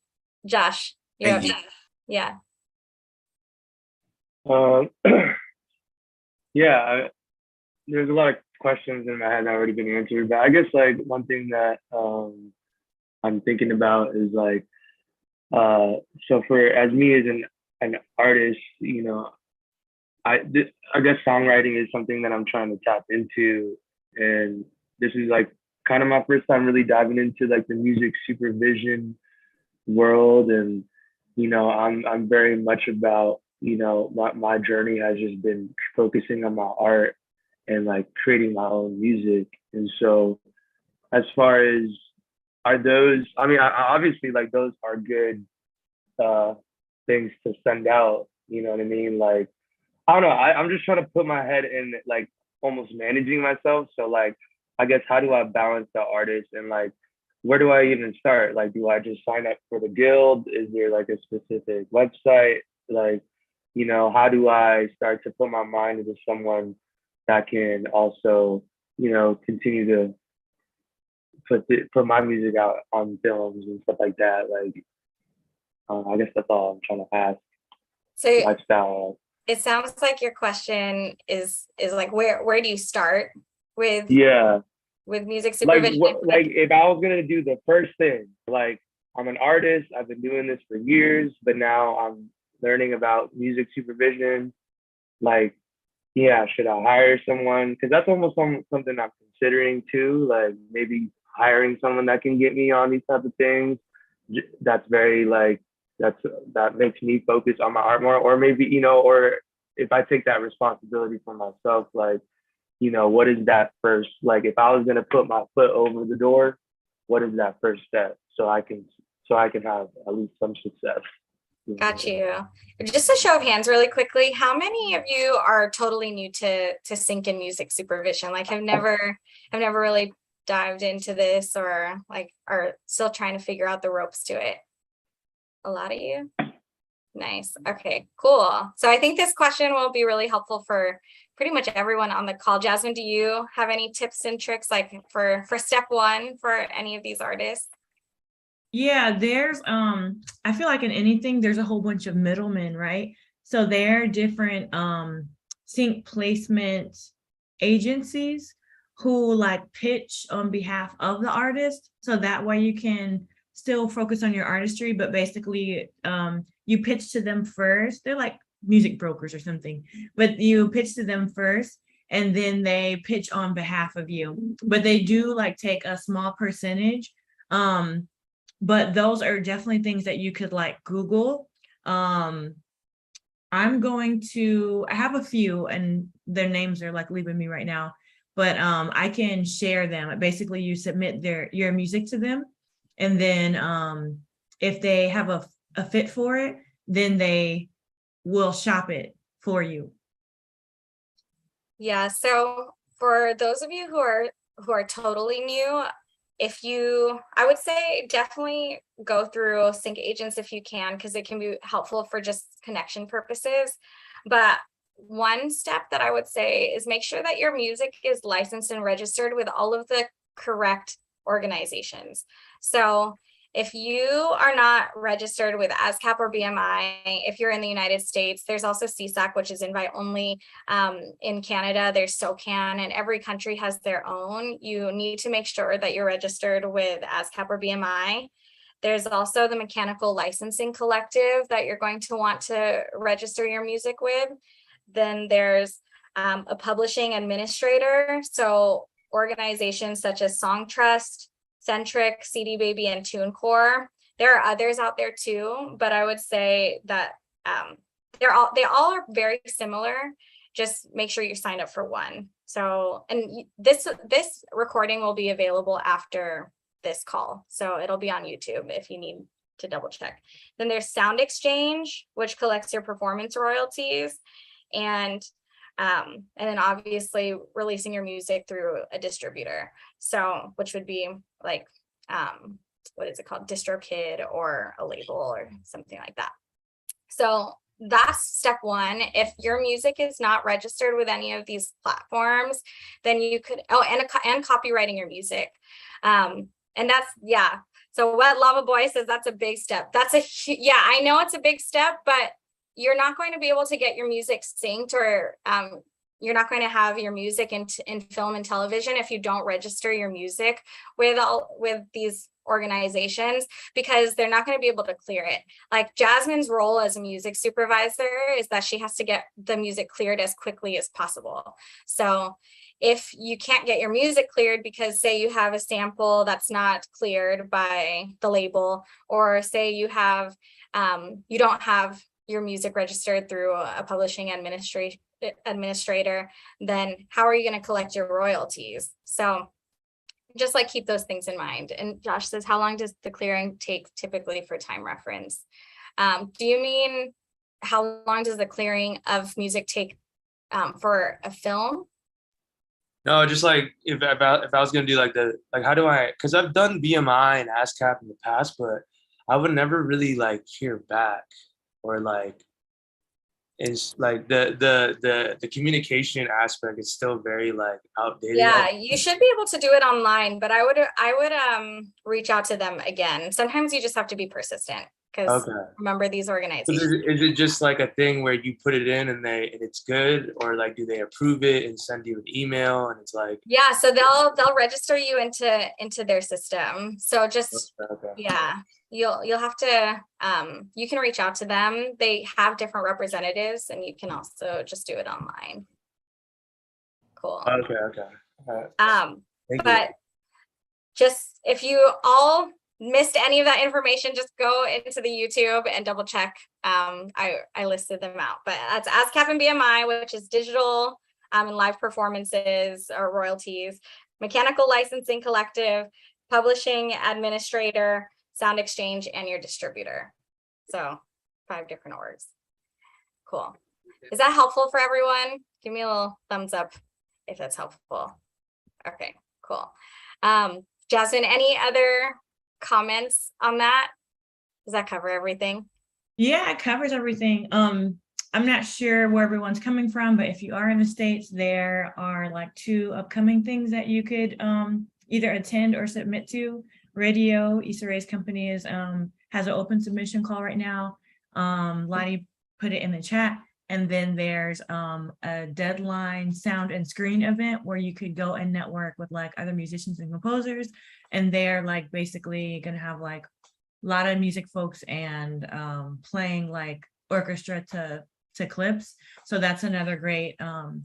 Josh, you're up next. Yeah. Yeah, there's a lot of questions in my head that already been answered, but I guess like one thing that I'm thinking about is like, so for as me as an artist, you know, I guess songwriting is something that I'm trying to tap into, and this is like kind of my first time really diving into like the music supervision world, and you know, I'm very much about, you know, my journey has just been focusing on my art and like creating my own music, and so as far as are those, I mean, obviously like those are good things to send out, you know what I mean, like I don't know. I'm just trying to put my head in like almost managing myself. So like, I guess how do I balance the artist and like, where do I even start? Like, do I just sign up for the guild? Is there like a specific website? Like, you know, how do I start to put my mind into someone that can also, you know, continue to put my music out on films and stuff like that? Like, I guess that's all I'm trying to ask. So Lifestyle. it sounds like your question is like where do you start with music supervision? Like if I was gonna do the first thing, like I'm an artist, I've been doing this for years, but now I'm learning about music supervision. Like, yeah, should I hire someone? Because that's almost something I'm considering too. Like maybe hiring someone that can get me on these type of things. That's very like that makes me focus on my art more, or maybe, you know, or if I take that responsibility for myself, like, you know, what is that first, like if I was going to put my foot over the door, what is that first step so I can have at least some success? Got you. Just a show of hands really quickly, how many of you are totally new to sync and music supervision, like have never really dived into this, or like are still trying to figure out the ropes to it? A lot of you? Nice. Okay, cool. So I think this question will be really helpful for pretty much everyone on the call. Jasmin, do you have any tips and tricks like for step one for any of these artists? Yeah, there's I feel like in anything there's a whole bunch of middlemen, right? So there are different sync placement agencies who like pitch on behalf of the artist, so that way you can still focus on your artistry, but basically you pitch to them first. They're like music brokers or something, but you pitch to them first and then they pitch on behalf of you, but they do like take a small percentage. But those are definitely things that you could like Google. I have a few and their names are like leaving me right now, but I can share them. Basically you submit your music to them, and then if they have a fit for it, then they will shop it for you. Yeah, so for those of you who are totally new, I would say definitely go through sync agents if you can, because it can be helpful for just connection purposes. But one step that I would say is make sure that your music is licensed and registered with all of the correct organizations. So if you are not registered with ASCAP or BMI, if you're in the United States, there's also CSAC, which is invite only. In Canada, there's SOCAN, and every country has their own. You need to make sure that you're registered with ASCAP or BMI. There's also the Mechanical Licensing Collective that you're going to want to register your music with. Then there's a publishing administrator. So organizations such as Songtrust, Centric, CD Baby, and TuneCore. There are others out there too, but I would say that they all are very similar. Just make sure you sign up for one. So, and this recording will be available after this call, so it'll be on YouTube if you need to double check. Then there's Sound Exchange, which collects your performance royalties, and then obviously releasing your music through a distributor. So, which would be like, what is it called? DistroKid or a label or something like that. So that's step one. If your music is not registered with any of these platforms, then you could, and copywriting your music. And that's, yeah. So what Lava Boy says, that's a big step. Yeah, I know it's a big step, but you're not going to be able to get your music synced, or you're not going to have your music in film and television if you don't register your music with these organizations, because they're not going to be able to clear it. Like Jasmine's role as a music supervisor is that she has to get the music cleared as quickly as possible. So if you can't get your music cleared because say you have a sample that's not cleared by the label, or say you have you don't have your music registered through a publishing administrator, then how are you going to collect your royalties? So just like keep those things in mind. And Josh says, how long does the clearing take typically for time reference? Do you mean how long does the clearing of music take for a film? No, just like if I was gonna do like how do I, because I've done BMI and ASCAP in the past, but I would never really like hear back, or like it's like the communication aspect is still very like outdated. Yeah, you should be able to do it online, but I would reach out to them again. Sometimes you just have to be persistent, because remember, these organizations. Is it just like a thing where you put it in and it's good, or like do they approve it and send you an email and it's like? Yeah, so they'll register you into their system. So just yeah, you'll have to you can reach out to them. They have different representatives, and you can also just do it online. Cool. Okay. All right. But just if you all missed any of that information, just go into the YouTube and double check. I listed them out, but that's ASCAP and BMI, which is digital and live performances or royalties, mechanical licensing collective, publishing administrator, sound exchange, and your distributor. So 5 different orgs. Cool. Is that helpful for everyone? Give me a little thumbs up if that's helpful. Okay, cool. Jasmin, any other comments on that? Does that cover everything? Yeah, it covers everything. I'm not sure where everyone's coming from, but if you are in the States, there are like 2 upcoming things that you could either attend or submit to. Radio, Issa Rae's company has an open submission call right now. Lottie put it in the chat. And then there's a deadline sound and screen event where you could go and network with like other musicians and composers. And they're like basically gonna have like a lot of music folks and playing like orchestra to clips. So that's another great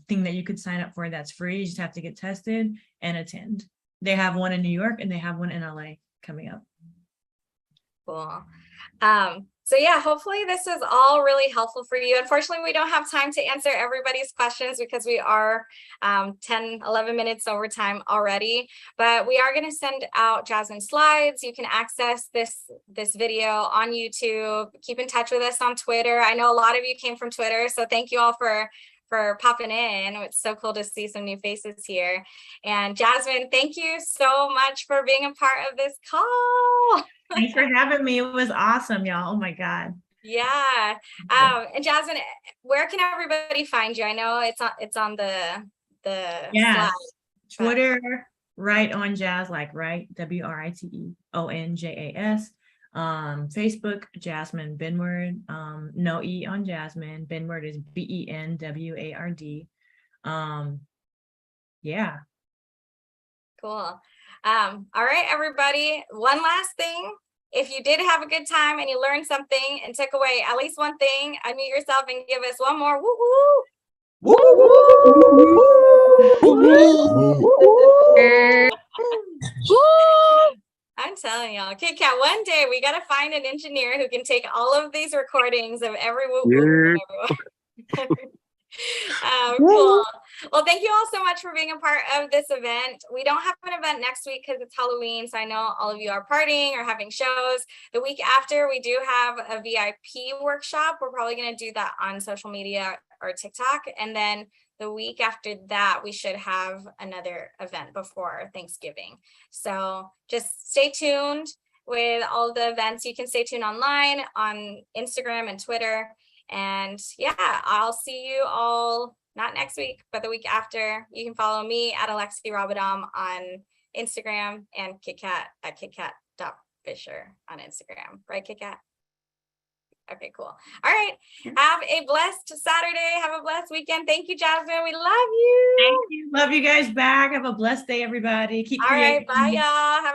thing that you could sign up for that's free. You just have to get tested and attend. They have one in New York and they have one in LA coming up. Cool. So yeah, hopefully this is all really helpful for you. Unfortunately, we don't have time to answer everybody's questions because we are 10, 11 minutes over time already, but we are going to send out Jasmine slides. You can access this video on YouTube. Keep in touch with us on Twitter. I know a lot of you came from Twitter, so thank you all for popping in. It's so cool to see some new faces here. And Jasmine, thank you so much for being a part of this call. Thanks for having me. It was awesome, y'all. Oh my God. Yeah. And Jasmine, where can everybody find you? I know it's on the slide. Twitter, right on Jazz, like right, WRITEONJAS. Facebook, Jasmin Benward. No E on Jasmin. Benward is BENWARD. Yeah. Cool. All right, everybody. One last thing. If you did have a good time and you learned something and took away at least one thing, unmute yourself and give us one more woo woo. I'm telling y'all, Kit Kat, one day we got to find an engineer who can take all of these recordings of every whoop whoop from everyone. Cool. Well, thank you all so much for being a part of this event. We don't have an event next week because it's Halloween, so I know all of you are partying or having shows. The week after, we do have a VIP workshop. We're probably going to do that on social media or TikTok. And then the week after that, we should have another event before Thanksgiving. So just stay tuned with all the events. You can stay tuned online on Instagram and Twitter. And yeah, I'll see you all, not next week, but the week after. You can follow me at Alexi Rabadam on Instagram and KitKat at kitkat.fisher on Instagram. Right, KitKat? Okay, cool. All right. Have a blessed Saturday. Have a blessed weekend. Thank you, Jasmin. We love you. Thank you. Love you guys back. Have a blessed day, everybody. Keep all creating. right. Bye, y'all. Have a